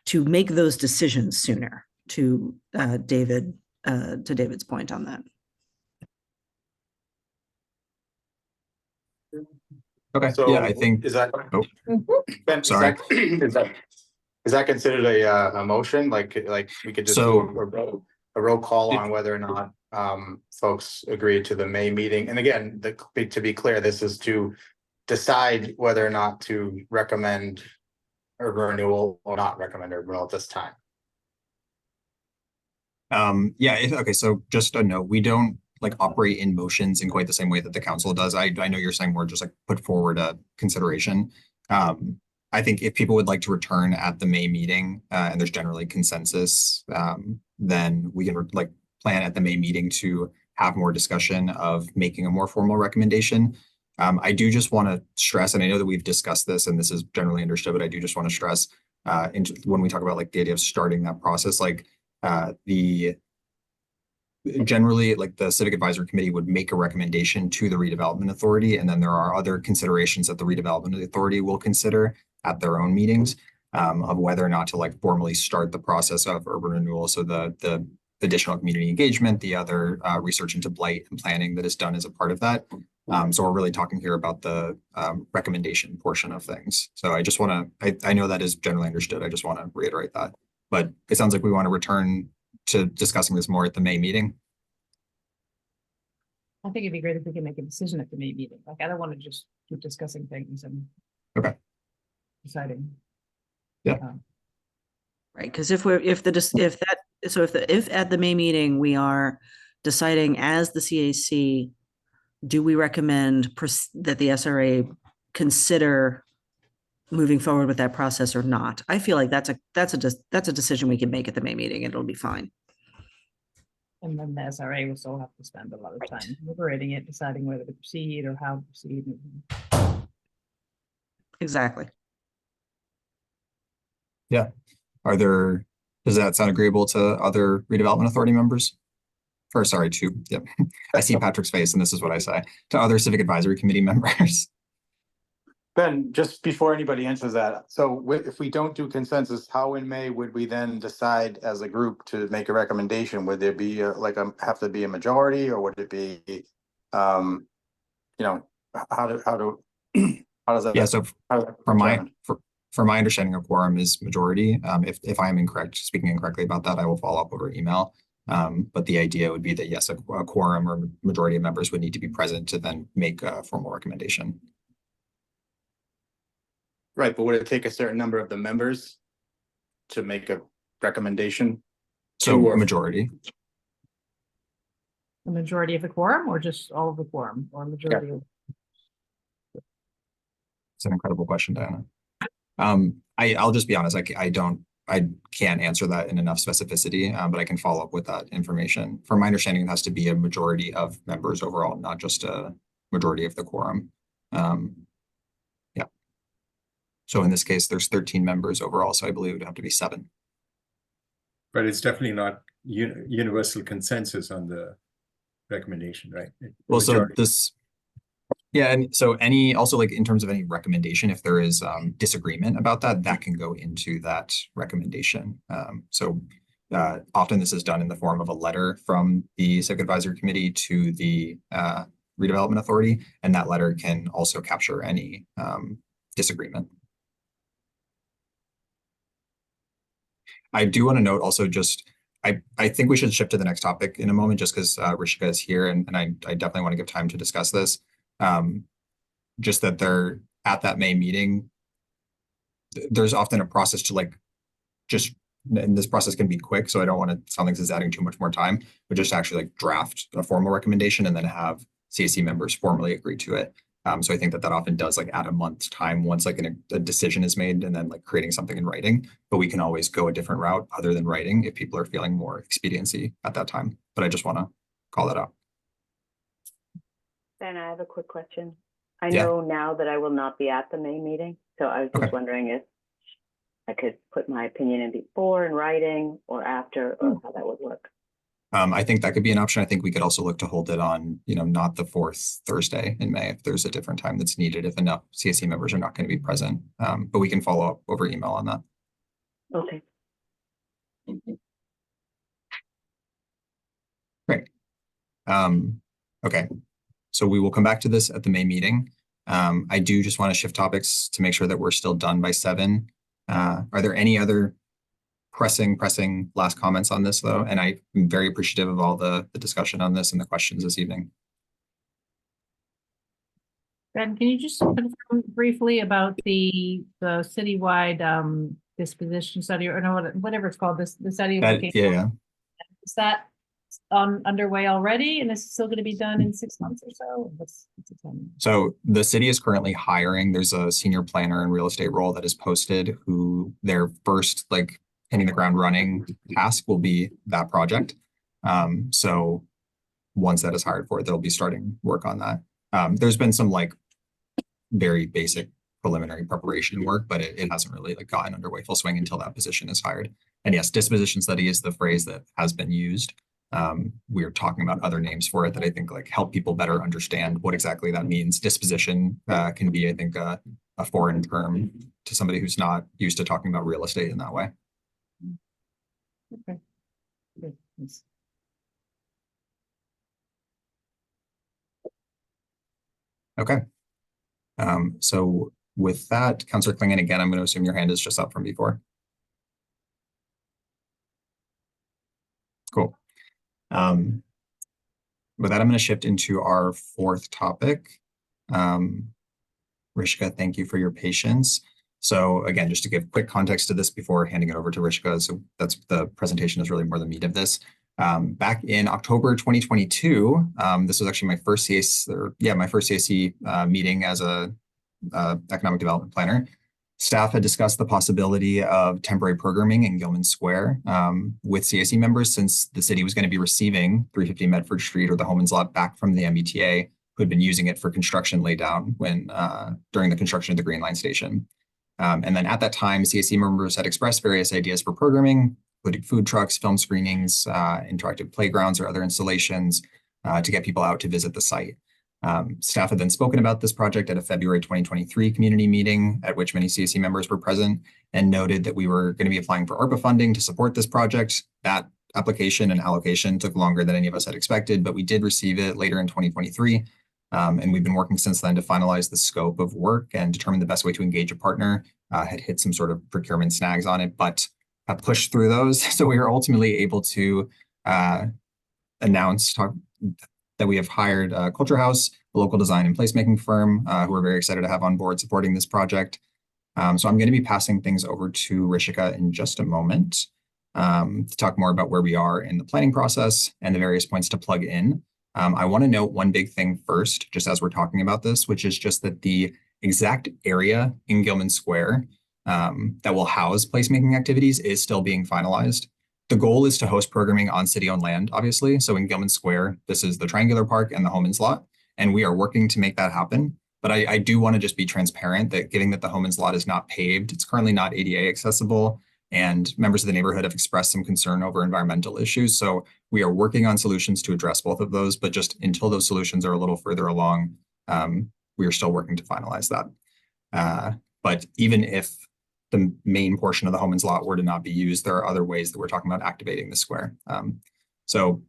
to make those decisions sooner, to David's point on that. Okay, So yeah, I think. Is that? Oh. Ben, Sorry. Is that considered a motion? Like we could just So- do a roll call on whether or not folks agree to the May meeting. And again, to be clear, this is to decide whether or not to recommend urban renewal or not recommend urban renewal at this time. Yeah, okay, so just a note, we don't like operate in motions in quite the same way that the council does. I know you're saying more just like put forward a consideration. I think if people would like to return at the May meeting, and there's generally consensus, then we can like plan at the May meeting to have more discussion of making a more formal recommendation. I do just want to stress, and I know that we've discussed this and this is generally understood, but I do just want to stress when we talk about like the idea of starting that process, like generally like the Civic Advisory Committee would make a recommendation to the Redevelopment Authority, and then there are other considerations that the Redevelopment Authority will consider at their own meetings of whether or not to like formally start the process of urban renewal. So the additional community engagement, the other research into blight and planning that is done as a part of that. So we're really talking here about the recommendation portion of things. So I just want to, I know that is generally understood. I just want to reiterate that. But it sounds like we want to return to discussing this more at the May meeting. I think it'd be great if we can make a decision at the May meeting. Like, I don't want to just keep discussing things and Okay. deciding. Yeah. Right, because if at the May meeting, we are deciding as the CAC, do we recommend that the SRA consider moving forward with that process or not? I feel like that's a decision we can make at the May meeting and it'll be fine. And then the SRA will still have to spend a lot of time deliberating it, deciding whether to proceed or how to proceed. Exactly. Yeah. Does that sound agreeable to other Redevelopment Authority members? Yep. I see Patrick's face and this is what I say to other Civic Advisory Committee members. Ben, just before anybody answers that, so if we don't do consensus, how in May would we then decide as a group to make a recommendation? Would there be have to be a majority, or would it be, you know, how does that? Yeah, so from my understanding of quorum is majority. If I am speaking incorrectly about that, I will follow up over email. But the idea would be that yes, a quorum or majority of members would need to be present to then make a formal recommendation. Right, but would it take a certain number of the members to make a recommendation? So a majority. The majority of the quorum or just all of the quorum or majority of? It's an incredible question, Diana. I'll just be honest, I can't answer that in enough specificity, but I can follow up with that information. From my understanding, it has to be a majority of members overall, not just a majority of the quorum. Yeah. So in this case, there's 13 members overall, so I believe it would have to be 7. But it's definitely not universal consensus on the recommendation, right? Well, so Majority. this, yeah, and so any, also like in terms of any recommendation, if there is disagreement about that, that can go into that recommendation. Often this is done in the form of a letter from the Civic Advisory Committee to the Redevelopment Authority, and that letter can also capture any disagreement. I do want to note also just, I think we should shift to the next topic in a moment, just because Rishika is here, and I definitely want to give time to discuss this. Just that they're at that May meeting, there's often a process to like, just, and this process can be quick, so I don't want to sound like this is adding too much more time, but just actually like draft a formal recommendation and then have CAC members formally agree to it. So I think that often does like add a month's time once like a decision is made and then like creating something in writing, but we can always go a different route other than writing if people are feeling more expediency at that time. But I just want to call that out. Ben, I have a quick question. I Yeah. know now that I will not be at the May meeting, so I was just Okay. wondering if I could put my opinion in before in writing or after, or how that would work. I think that could be an option. I think we could also look to hold it on, not the 4th Thursday in May if there's a different time that's needed, if enough CAC members are not going to be present. But we can follow up over email on that. Okay. Great. Okay. So we will come back to this at the May meeting. I do just want to shift topics to make sure that we're still done by 7. Are there any other pressing last comments on this though? And I'm very appreciative of all the discussion on this and the questions this evening. Ben, can you just confirm briefly about the citywide disposition study, or no, whatever it's called, the study? Yeah. Is that underway already, and it's still going to be done in 6 months or so? What's the timing? So the city is currently hiring. There's a senior planner and real estate role that is posted, who their first like hitting the ground running task will be that project. So once that is hired for it, they'll be starting work on that. There's been some like very basic preliminary preparation work, but it hasn't really like gotten underway full swing until that position is hired. And yes, disposition study is the phrase that has been used. We're talking about other names for it that I think like help people better understand what exactly that means. Disposition can be, I think, a foreign term to somebody who's not used to talking about real estate in that way. Okay. Good. Thanks. Okay. So with that, Councillor Klingon, again, I'm going to assume your hand is just up from before. Cool. With that, I'm going to shift into our 4th topic. Rishika, thank you for your patience. So again, just to give quick context to this before handing it over to Rishika, so that's the presentation is really more the meat of this. Back in October 2022, this was actually my first CAC, meeting as a economic development planner. Staff had discussed the possibility of temporary programming in Gilman Square with CAC members, since the city was going to be receiving 350 Medford Street or the Homans lot back from the MBTA, who had been using it for construction laydown during the construction of the Green Line station. And then at that time, CAC members had expressed various ideas for programming, including food trucks, film screenings, interactive playgrounds, or other installations to get people out to visit the site. Staff had then spoken about this project at a February 2023 community meeting, at which many CAC members were present, and noted that we were going to be applying for ARPA funding to support this project. That application and allocation took longer than any of us had expected, but we did receive it later in 2023. And we've been working since then to finalize the scope of work and determine the best way to engage a partner. Had hit some sort of procurement snags on it, but have pushed through those. So we were ultimately able to announce that we have hired Culture House, a local design and placemaking firm, who we're very excited to have on board supporting this project. So I'm going to be passing things over to Rishika in just a moment to talk more about where we are in the planning process and the various points to plug in. I want to note one big thing first, just as we're talking about this, which is just that the exact area in Gilman Square that will house placemaking activities is still being finalized. The goal is to host programming on city-owned land, obviously. So in Gilman Square, this is the Triangular Park and the Homans lot. and we are working to make that happen. But I do want to just be transparent that given that the Homans lot is not paved, it's currently not ADA accessible, and members of the neighborhood have expressed some concern over environmental issues. So we are working on solutions to address both of those, but just until those solutions are a little further along, we are still working to finalize that. But even if the main portion of the Homans lot were to not be used, there are other ways that we're talking about activating the square. So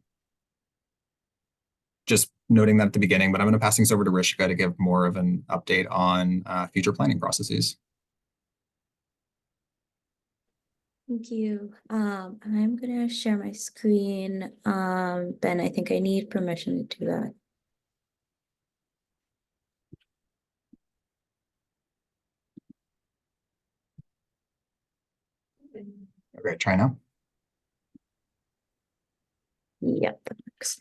just noting that at the beginning, but I'm going to pass things over to Rishika to give more of an update on future planning processes. Thank you. I'm gonna share my screen. Ben, I think I need permission to do that. Okay, try now. Yep, that works.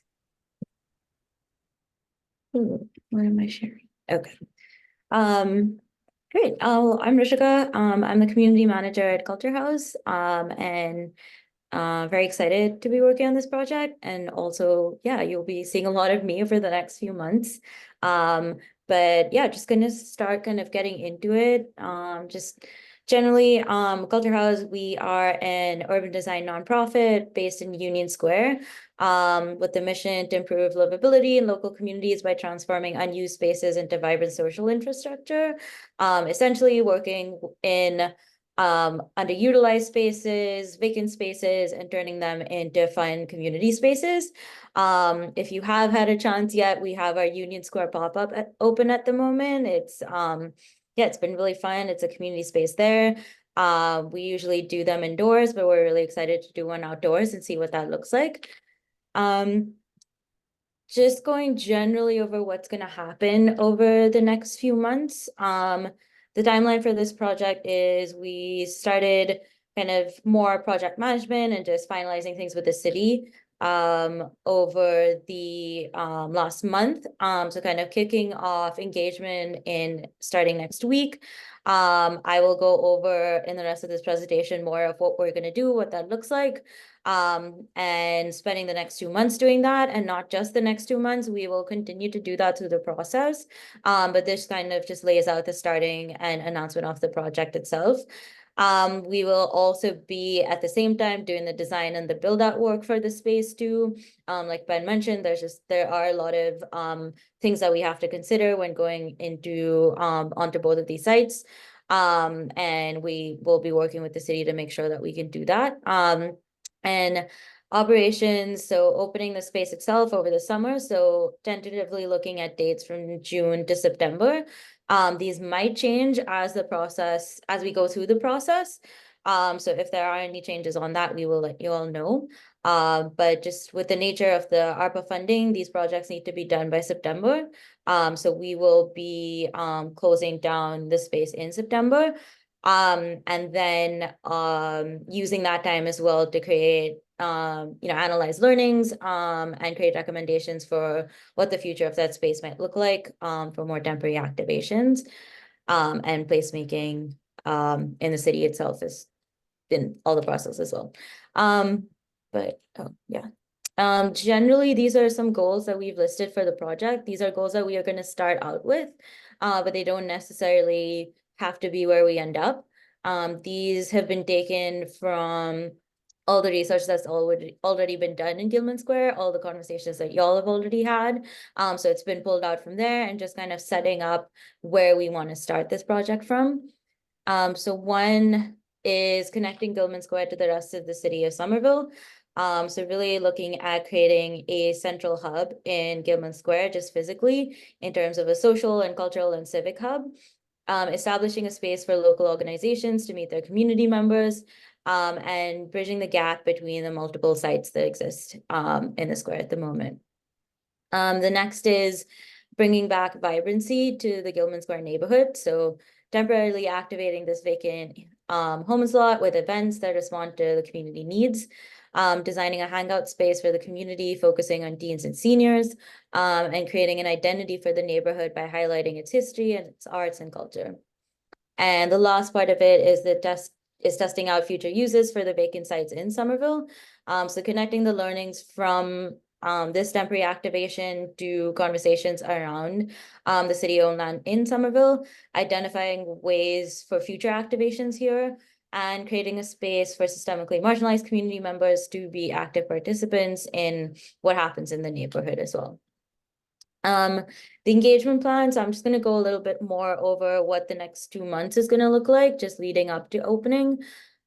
Ooh, what am I sharing? Okay. Great. I'm Rishika. I'm the community manager at Culture House. And very excited to be working on this project. And also, yeah, you'll be seeing a lot of me over the next few months. But yeah, just gonna start kind of getting into it. Just generally, Culture House, we are an urban design nonprofit based in Union Square, with the mission to improve livability in local communities by transforming unused spaces into vibrant social infrastructure. Essentially working in underutilized spaces, vacant spaces, and turning them into fun community spaces. If you have had a chance yet, we have our Union Square pop-up open at the moment. It's yeah, it's been really fun. It's a community space there. We usually do them indoors, but we're really excited to do one outdoors and see what that looks like. Just going generally over what's going to happen over the next few months. The timeline for this project is we started kind of more project management and just finalizing things with the city over the last month. So kind of kicking off engagement in starting next week. I will go over in the rest of this presentation more of what we're going to do, what that looks like. And spending the next 2 months doing that, and not just the next 2 months, we will continue to do that through the process. But this kind of just lays out the starting and announcement of the project itself. We will also be at the same time doing the design and the build out work for the space too. Like Ben mentioned, there are a lot of things that we have to consider when going into onto both of these sites. And we will be working with the city to make sure that we can do that. And operations, so opening the space itself over the summer, so tentatively looking at dates from June to September. These might change as we go through the process. So if there are any changes on that, we will let you all know. But just with the nature of the ARPA funding, these projects need to be done by September. So we will be closing down the space in September. And then using that time as well to create analyze learnings and create recommendations for what the future of that space might look like for more temporary activations and placemaking in the city itself is in all the process as well. Generally, these are some goals that we've listed for the project. These are goals that we are going to start out with, but they don't necessarily have to be where we end up. These have been taken from all the research that's already been done in Gilman Square, all the conversations that y'all have already had. So it's been pulled out from there and just kind of setting up where we want to start this project from. So one is connecting Gilman Square to the rest of the city of Somerville. So really looking at creating a central hub in Gilman Square, just physically, in terms of a social and cultural and civic hub. Establishing a space for local organizations to meet their community members, and bridging the gap between the multiple sites that exist in the square at the moment. The next is bringing back vibrancy to the Gilman Square neighborhood. So temporarily activating this vacant homeless lot with events that respond to the community needs. Designing a hangout space for the community, focusing on teens and seniors, and creating an identity for the neighborhood by highlighting its history and its arts and culture. And the last part of it is testing out future uses for the vacant sites in Somerville. So connecting the learnings from this temporary activation do conversations around the city-owned land in Somerville, identifying ways for future activations here, and creating a space for systemically marginalized community members to be active participants in what happens in the neighborhood as well. The engagement plan, so I'm just gonna go a little bit more over what the next 2 months is gonna look like, just leading up to opening.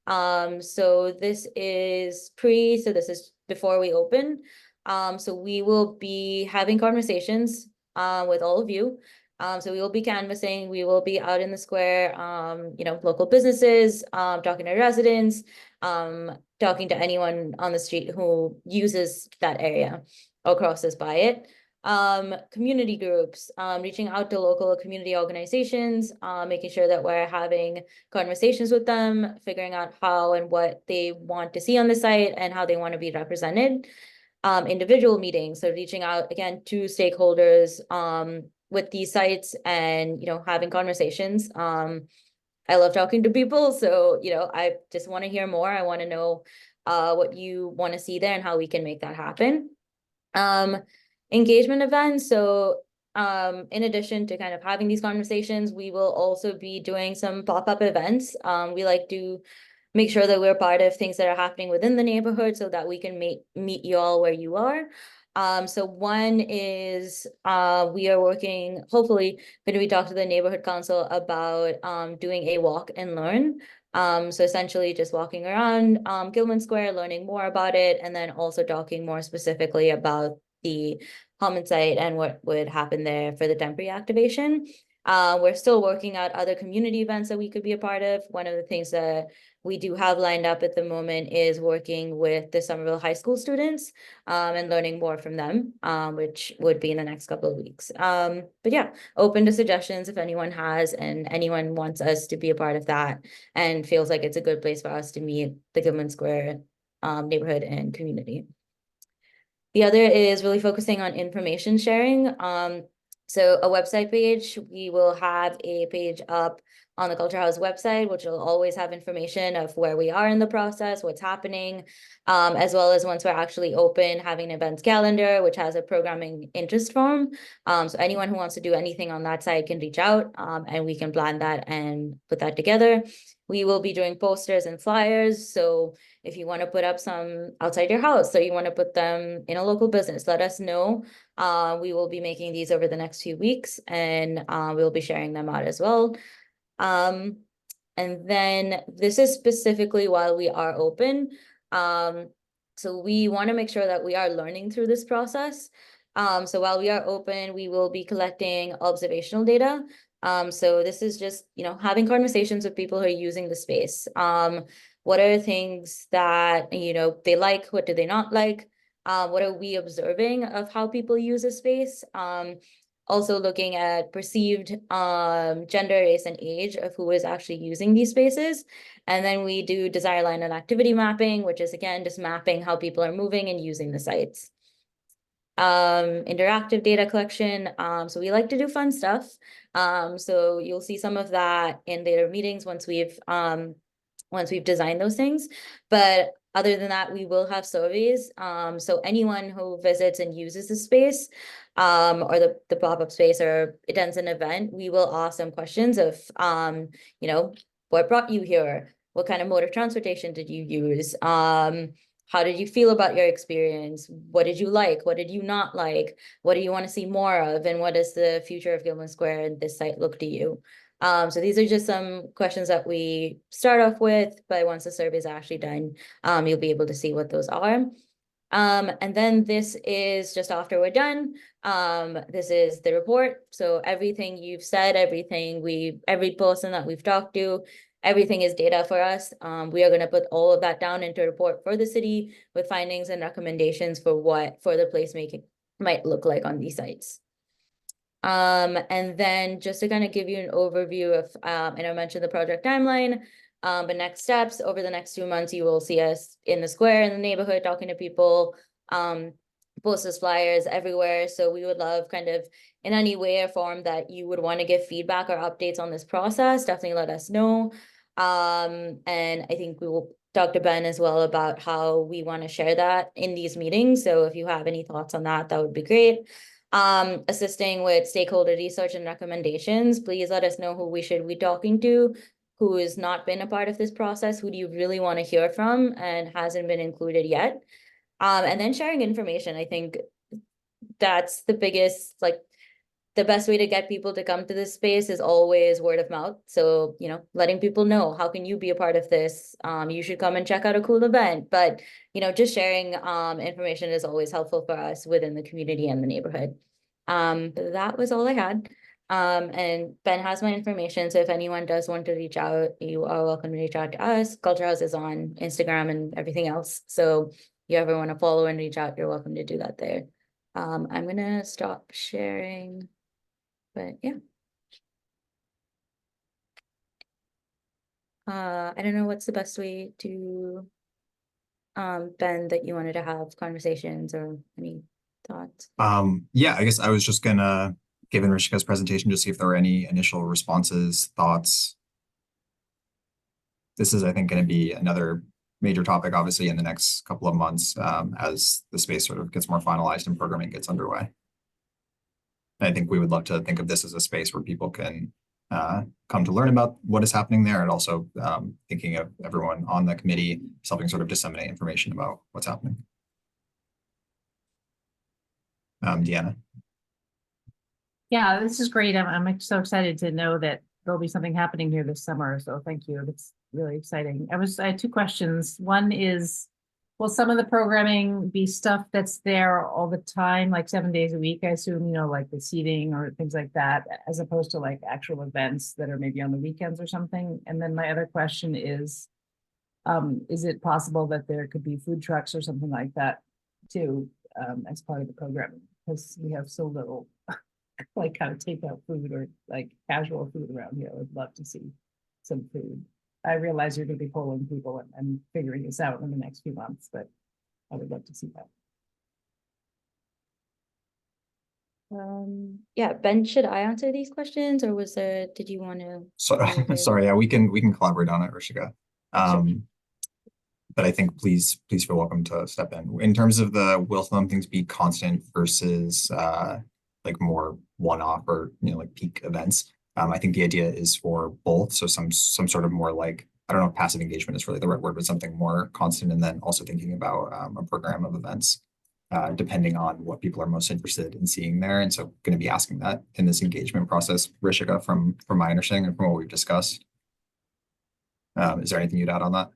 So this is so this is before we open. So we will be having conversations with all of you. So we will be canvassing, we will be out in the square, you know, local businesses, talking to residents, talking to anyone on the street who uses that area or crosses by it. Community groups, reaching out to local community organizations, making sure that we're having conversations with them, figuring out how and what they want to see on the site and how they want to be represented. Individual meetings, so reaching out again to stakeholders with these sites and, you know, having conversations. I love talking to people, so, you know, I just want to hear more. I want to know what you want to see there and how we can make that happen. Engagement events, so in addition to kind of having these conversations, we will also be doing some pop-up events. We like to make sure that we're part of things that are happening within the neighborhood so that we can meet you all where you are. So one is we are working, hopefully going to be talking to the neighborhood council about doing a walk and learn. So essentially just walking around Gilman Square, learning more about it, and then also talking more specifically about the common site and what would happen there for the temporary activation. We're still working out other community events that we could be a part of. One of the things that we do have lined up at the moment is working with the Somerville High School students and learning more from them, which would be in the next couple of weeks. But yeah, open to suggestions if anyone has and anyone wants us to be a part of that and feels like it's a good place for us to meet the Gilman Square neighborhood and community. The other is really focusing on information sharing. So a website page, we will have a page up on the Culture House website, which will always have information of where we are in the process, what's happening, as well as once we're actually open, having an events calendar, which has a programming interest form. So anyone who wants to do anything on that site can reach out and we can plan that and put that together. We will be doing posters and flyers. So if you want to put up some outside your house, so you want to put them in a local business, let us know. We will be making these over the next few weeks and we'll be sharing them out as well. And then this is specifically while we are open. So we want to make sure that we are learning through this process. So while we are open, we will be collecting observational data. So this is just, you know, having conversations with people who are using the space. What are things that, you know, they like? What do they not like? What are we observing of how people use a space? Also looking at perceived gender, race, and age of who is actually using these spaces. And then we do desire line and activity mapping, which is again, just mapping how people are moving and using the sites. Interactive data collection. So we like to do fun stuff. So you'll see some of that in later meetings once we've designed those things. But other than that, we will have surveys. So anyone who visits and uses the space or the pop-up space or attends an event, we will ask them questions of, you know, what brought you here? What kind of mode of transportation did you use? How did you feel about your experience? What did you like? What did you not like? What do you want to see more of? And what does the future of Gilman Square and this site look to you? So these are just some questions that we start off with, but once the survey is actually done, you'll be able to see what those are. And then this is just after we're done. This is the report. So everything you've said, every person that we've talked to, everything is data for us. We are going to put all of that down into a report for the city with findings and recommendations for what further placemaking might look like on these sites. And then just to kind of give you an overview of, and I mentioned the project timeline, but next steps over the next 2 months, you will see us in the square, in the neighborhood, talking to people, posters, flyers everywhere. So we would love kind of in any way or form that you would want to give feedback or updates on this process, definitely let us know. And I think we will Dr. Ben as well about how we want to share that in these meetings. So if you have any thoughts on that, that would be great. Assisting with stakeholder research and recommendations, please let us know who we should be talking to, who has not been a part of this process, who do you really want to hear from and hasn't been included yet. And then sharing information. I think that's the biggest, like, the best way to get people to come to this space is always word of mouth. So, you know, letting people know, how can you be a part of this? You should come and check out a cool event. But, you know, just sharing information is always helpful for us within the community and the neighborhood. But that was all I had. And Ben has my information. So if anyone does want to reach out, you are welcome to reach out to us. Culture House is on Instagram and everything else. So if you ever want to follow and reach out, you're welcome to do that there. I'm gonna stop sharing. But yeah. I don't know what's the best way to, Ben, that you wanted to have conversations or any thoughts? Yeah, I guess I was just gonna, given Rishika's presentation, just see if there were any initial responses, thoughts. This is, I think, going to be another major topic, obviously, in the next couple of months, as the space sort of gets more finalized and programming gets underway. I think we would love to think of this as a space where people can come to learn about what is happening there, and also thinking of everyone on the committee helping sort of disseminate information about what's happening. Deanna. Yeah, this is great. I'm so excited to know that there'll be something happening here this summer. So thank you. That's really exciting. I had two questions. One is, will some of the programming be stuff that's there all the time, like 7 days a week? I assume, you know, like the seating or things like that, as opposed to like actual events that are maybe on the weekends or something. And then my other question is it possible that there could be food trucks or something like that too, as part of the programming? Because we have so little like kind of takeout food or like casual food around here. I would love to see some food. I realize you're going to be polling people and figuring this out in the next few months, but I would love to see that. Yeah, Ben, should I answer these questions, or did you want to? Sorry, yeah, we can collaborate on it, Rishika. But I think please feel welcome to step in. In terms of the will some things be constant versus like more one-off or, you know, like peak events. I think the idea is for both. So some sort of more like, I don't know if passive engagement is really the right word, but something more constant, and then also thinking about a program of events depending on what people are most interested in seeing there. And so going to be asking that in this engagement process, Rishika, from my understanding and from what we've discussed. Is there anything you'd add on that?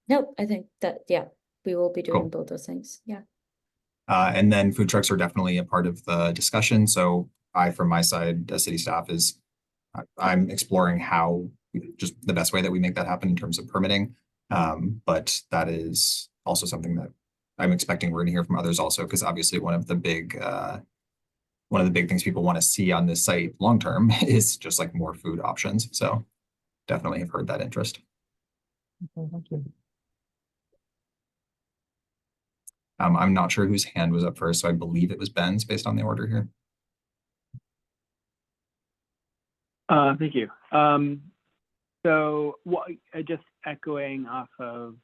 Nope, I think that, yeah, we will be doing both those things. Yeah. And then food trucks are definitely a part of the discussion. So from my side, as city staff, I'm exploring how just the best way that we make that happen in terms of permitting. But that is also something that I'm expecting we're going to hear from others also, because obviously one of the big things people want to see on this site long term is just like more food options. So definitely have heard that interest. Okay, thank you. I'm not sure whose hand was up first, so I believe it was Ben's based on the order here. Thank you. So just echoing off of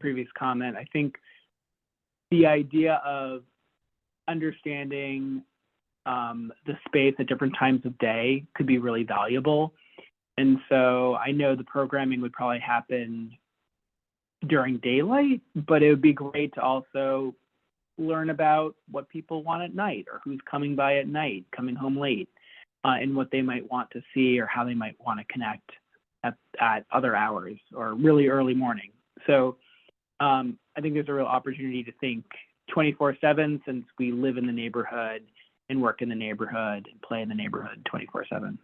previous comment, I think the idea of understanding the space at different times of day could be really valuable. And so I know the programming would probably happen during daylight, but it would be great to also learn about what people want at night, or who's coming by at night, coming home late, and what they might want to see, or how they might want to connect at other hours or really early morning. So I think there's a real opportunity to think 24/7, since we live in the neighborhood and work in the neighborhood and play in the neighborhood 24/7.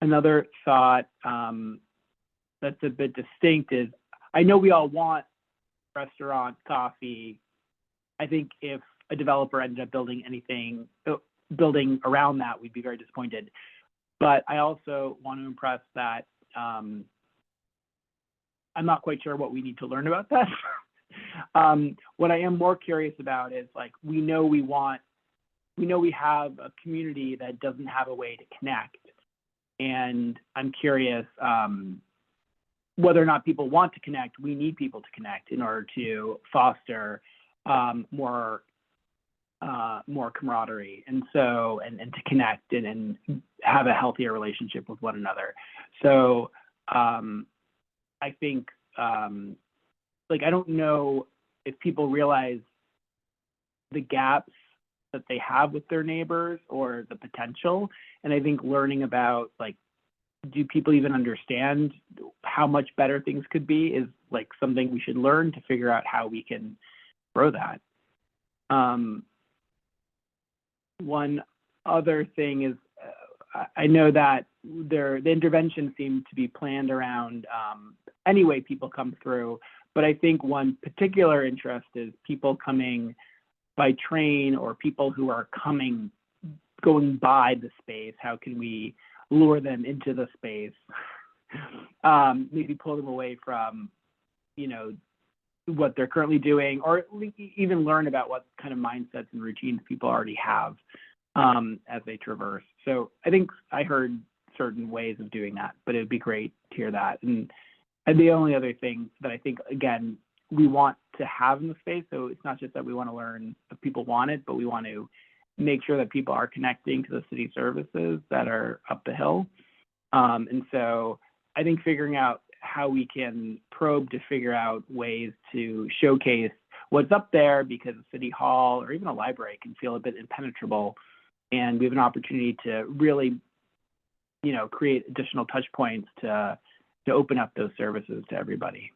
Another thought that's a bit distinct is, I know we all want restaurant, coffee. I think if a developer ended up building around that, we'd be very disappointed. But I also want to impress that I'm not quite sure what we need to learn about that. What I am more curious about is, like, we know we have a community that doesn't have a way to connect. And I'm curious, whether or not people want to connect, we need people to connect in order to foster more camaraderie, and to connect and have a healthier relationship with one another. So I think like, I don't know if people realize the gaps that they have with their neighbors or the potential. And I think learning about, like, do people even understand how much better things could be is like something we should learn to figure out how we can grow that. One other thing is, I know that the intervention seemed to be planned around any way people come through, but I think one particular interest is people coming by train or people who are going by the space. How can we lure them into the space? Maybe pull them away from, what they're currently doing, or even learn about what kind of mindsets and routines people already have as they traverse. So I think I heard certain ways of doing that, but it would be great to hear that. And the only other thing that I think, again, we want to have in the space, so it's not just that we want to learn if people want it, but we want to make sure that people are connecting to the city services that are up the hill. And so I think figuring out how we can probe to figure out ways to showcase what's up there, because a city hall or even a library can feel a bit impenetrable. And we have an opportunity to really, create additional touch points to open up those services to everybody.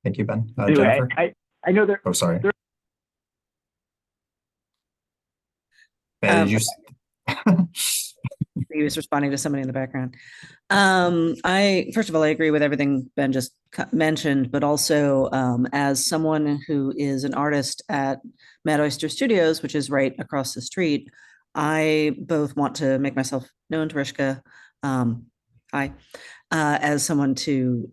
Thank you, Ben. Anyway, Jennifer? I know there. Oh, sorry. Ben, did you? He was responding to somebody in the background. First of all, I agree with everything Ben just mentioned, but also as someone who is an artist at Mad Oyster Studios, which is right across the street, I both want to make myself known to Rishka, as someone to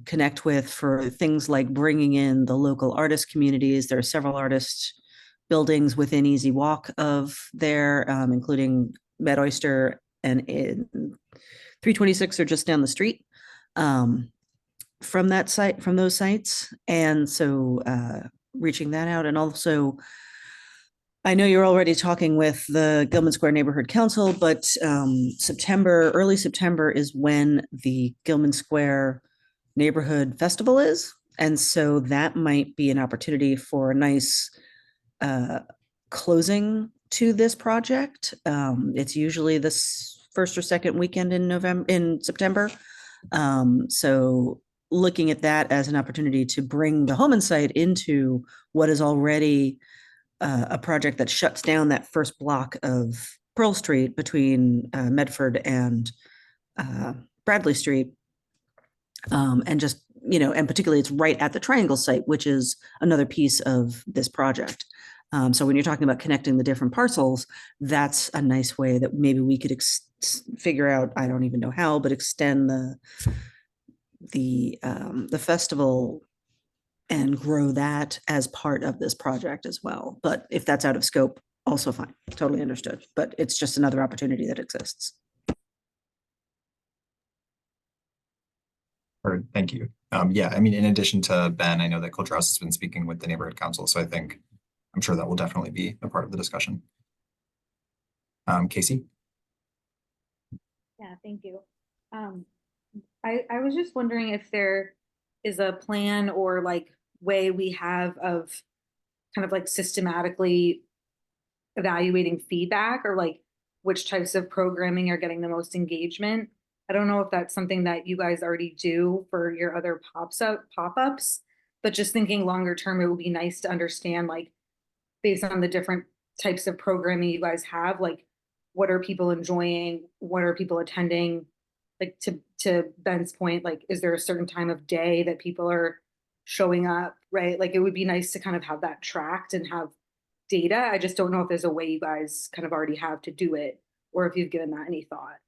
connect with for things like bringing in the local artist communities. There are several artist buildings within easy walk of there, including Mad Oyster and in 326 are just down the street from that site, from those sites. And so reaching that out. And also, I know you're already talking with the Gilman Square Neighborhood Council, but early September is when the Gilman Square Neighborhood Festival is. And so that might be an opportunity for a nice closing to this project. It's usually this first or second weekend in September. So looking at that as an opportunity to bring the home inside into what is already a project that shuts down that first block of Pearl Street between Medford and Bradley Street. And just, and particularly it's right at the Triangle site, which is another piece of this project. So when you're talking about connecting the different parcels, that's a nice way that maybe we could figure out, I don't even know how, but extend the festival and grow that as part of this project as well. But if that's out of scope, also fine, totally understood. But it's just another opportunity that exists. Thank you. Yeah, I mean, in addition to Ben, I know that Culture House has been speaking with the neighborhood council, so I'm sure that will definitely be a part of the discussion. Casey? Yeah, thank you. I was just wondering if there is a plan or like way we have of kind of like systematically evaluating feedback, or like which types of programming are getting the most engagement. I don't know if that's something that you guys already do for your other pop-ups, but just thinking longer term, it would be nice to understand, like, based on the different types of programming you guys have, like, what are people enjoying? What are people attending? Like, to Ben's point, like, is there a certain time of day that people are showing up, right? Like, it would be nice to kind of have that tracked and have data. I just don't know if there's a way you guys kind of already have to do it, or if you've given that any thought.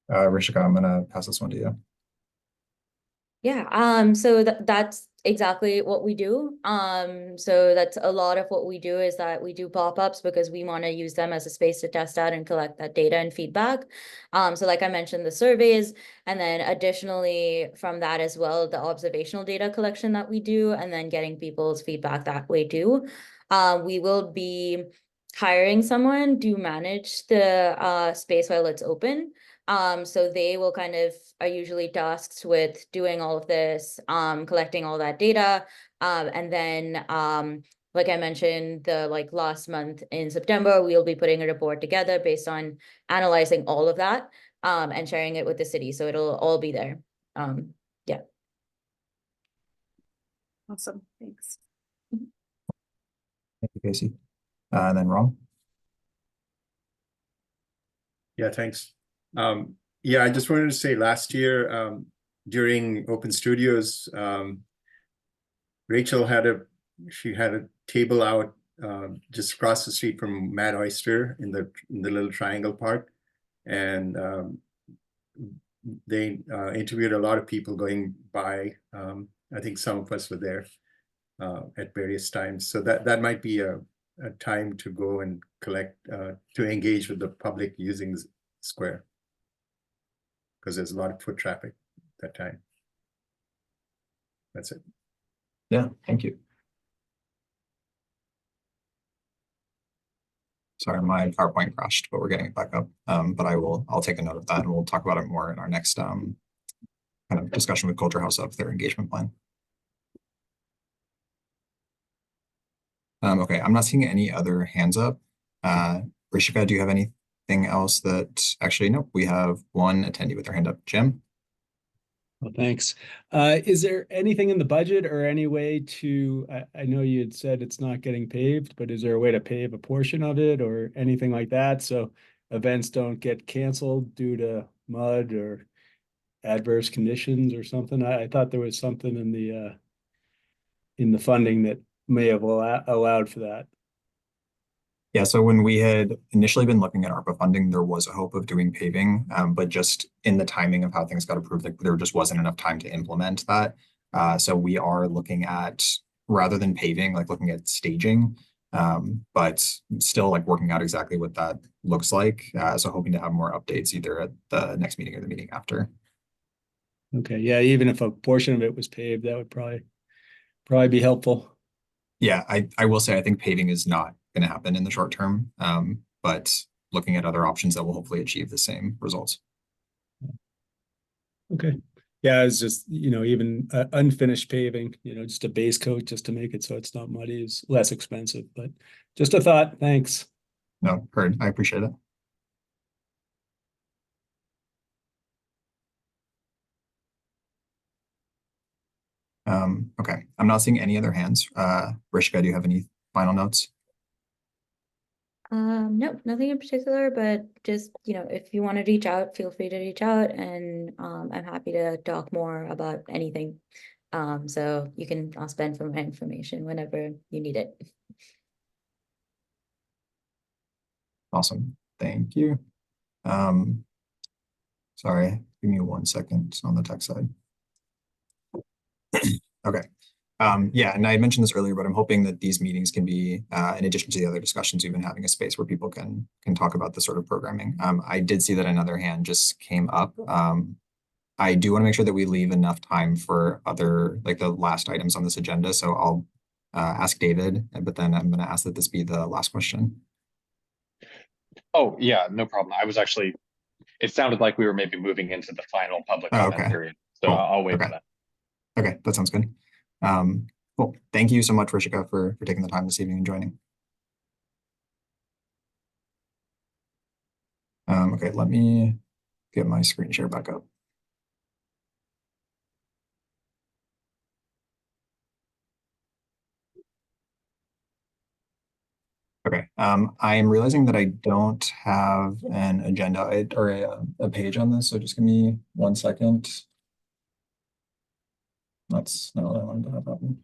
Rishika, I'm gonna pass this one to you. Yeah, so that's exactly what we do. So that's a lot of what we do, is that we do pop-ups because we want to use them as a space to test out and collect that data and feedback. So like I mentioned, the surveys, and then additionally from that as well, the observational data collection that we do, and then getting people's feedback that way too. We will be hiring someone to manage the space while it's open. So they will kind of are usually tasked with doing all of this, collecting all that data. And then like I mentioned, the like last month in September, we'll be putting a report together based on analyzing all of that, and sharing it with the city. So it'll all be there. Yeah. Awesome, thanks. Thank you, Casey. And then Ron. Yeah, thanks. Yeah, I just wanted to say last year, during Open Studios, Rachel had a table out just across the street from Mad Oyster in the little triangle park, and they interviewed a lot of people going by. I think some of us were there at various times, so that might be a time to go and collect, to engage with the public using the square, because there's a lot of foot traffic at that time. That's it. Yeah, thank you. Sorry, my PowerPoint crashed, but we're getting it back up. But I'll take a note of that, and we'll talk about it more in our next kind of discussion with Culture House of their engagement plan. Okay, I'm not seeing any other hands up. Rishika, do you have anything else that actually, no, we have one attendee with their hand up. Jim? Well, thanks. Is there anything in the budget or any way to, I know you had said it's not getting paved, but is there a way to pave a portion of it or anything like that, so events don't get canceled due to mud or adverse conditions or something? I thought there was something in the funding that may have allowed for that. Yeah, so when we had initially been looking at ARPA funding, there was a hope of doing paving, but just in the timing of how things got approved, like, there just wasn't enough time to implement that. So we are looking at, rather than paving, like looking at staging, but still like working out exactly what that looks like. So hoping to have more updates either at the next meeting or the meeting after. Okay, yeah, even if a portion of it was paved, that would probably be helpful. Yeah, I will say I think paving is not going to happen in the short term, but looking at other options that will hopefully achieve the same results. Okay. Yeah, it's just, even unfinished paving, just a base coat just to make it so it's not muddy is less expensive, but just a thought. Thanks. No, heard. I appreciate it. Okay, I'm not seeing any other hands. Rishika, do you have any final notes? No, nothing in particular, but just, if you want to reach out, feel free to reach out, and I'm happy to talk more about anything. So you can ask Ben for my information whenever you need it. Awesome. Thank you. Sorry, give me 1 second. It's on the tech side. Okay. Yeah, and I had mentioned this earlier, but I'm hoping that these meetings can be, in addition to the other discussions, we've been having a space where people can talk about the sort of programming. I did see that another hand just came up. I do want to make sure that we leave enough time for other, like the last items on this agenda. So I'll ask David, but then I'm going to ask that this be the last question. Oh, yeah, no problem. I was actually, it sounded like we were maybe moving into the final public comment period. So cool. I'll wait for that. Okay, that sounds good. Cool. Thank you so much, Rishika, for taking the time this evening and joining. Okay, let me get my screen share back up. Okay, I am realizing that I don't have an agenda or a page on this, so just give me 1 second. That's not what I wanted to have happen.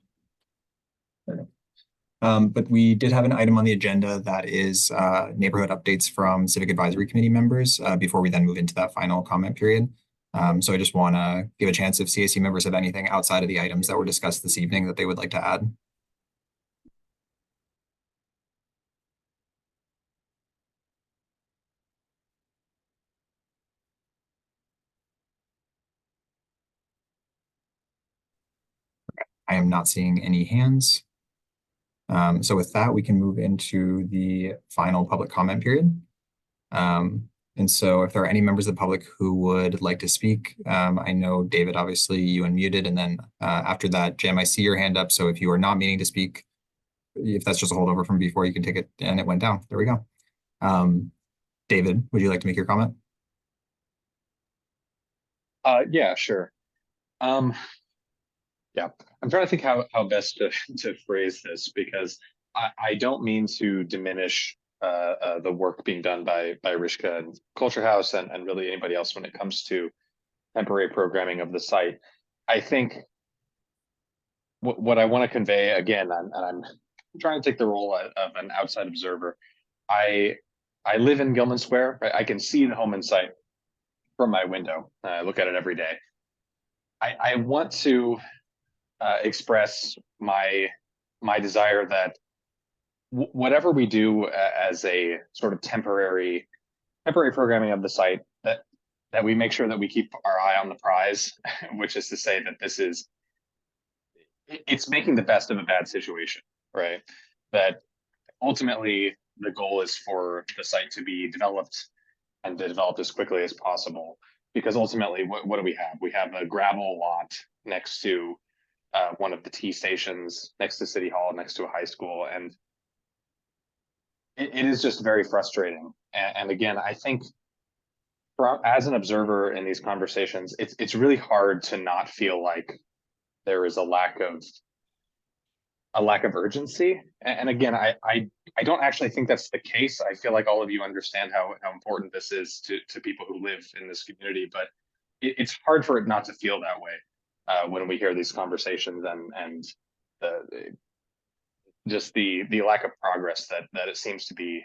There we go. But we did have an item on the agenda that is neighborhood updates from Civic Advisory Committee members before we then move into that final comment period. So I just want to give a chance if CAC members have anything outside of the items that were discussed this evening that they would like to add. I am not seeing any hands. So with that, we can move into the final public comment period. And so if there are any members of the public who would like to speak, I know David, obviously you unmuted, and then after that, Jim, I see your hand up. So if you are not meaning to speak, if that's just a holdover from before, you can take it, and it went down. There we go. David, would you like to make your comment? Yeah, sure. Yeah, I'm trying to think how best to phrase this, because I don't mean to diminish the work being done by Rishka and Culture House and really anybody else when it comes to temporary programming of the site. I think what I want to convey, again, and I'm trying to take the role of an outside observer. I live in Gilman Square, right? I can see the Holman site from my window. I look at it every day. I want to express my desire that whatever we do as a sort of temporary programming of the site, that we make sure that we keep our eye on the prize, which is to say that it's making the best of a bad situation, right? That ultimately the goal is for the site to be developed and to develop as quickly as possible, because ultimately what do we have? We have a gravel lot next to one of the T stations, next to City Hall, next to a high school, and it is just very frustrating. And again, I think as an observer in these conversations, it's really hard to not feel like there is a lack of urgency. And again, I don't actually think that's the case. I feel like all of you understand how important this is to people who live in this community, but it's hard for it not to feel that way when we hear these conversations and just the lack of progress that it seems to be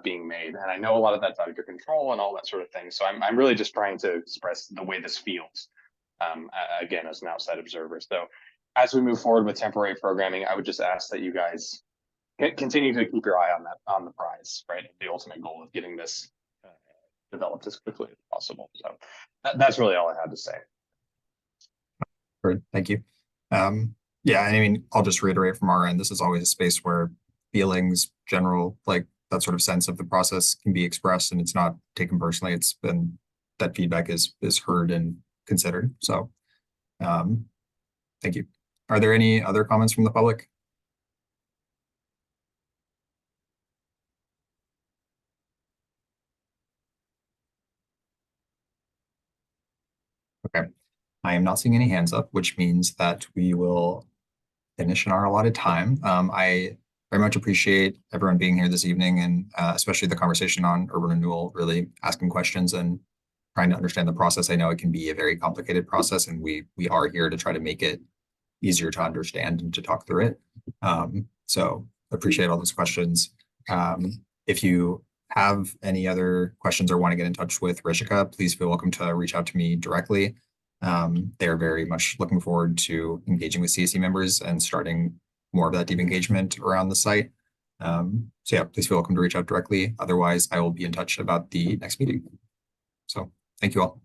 being made. And I know a lot of that's out of your control and all that sort of thing. So I'm really just trying to express the way this feels, again, as an outside observer. So as we move forward with temporary programming, I would just ask that you guys continue to keep your eye on the prize, right? The ultimate goal of getting this developed as quickly as possible. So that's really all I had to say. Great, thank you. Yeah, and I mean, I'll just reiterate from our end, this is always a space where feelings, general, like that sort of sense of the process can be expressed, and it's not taken personally. It's been that feedback is heard and considered. So thank you. Are there any other comments from the public? Okay, I am not seeing any hands up, which means that we will finish in our allotted time. I very much appreciate everyone being here this evening, and especially the conversation on urban renewal, really asking questions and trying to understand the process. I know it can be a very complicated process, and we are here to try to make it easier to understand and to talk through it. So appreciate all those questions. If you have any other questions or want to get in touch with Rishika, please feel welcome to reach out to me directly. They're very much looking forward to engaging with CAC members and starting more of that deep engagement around the site. So yeah, please feel welcome to reach out directly. Otherwise, I will be in touch about the next meeting. So thank you all.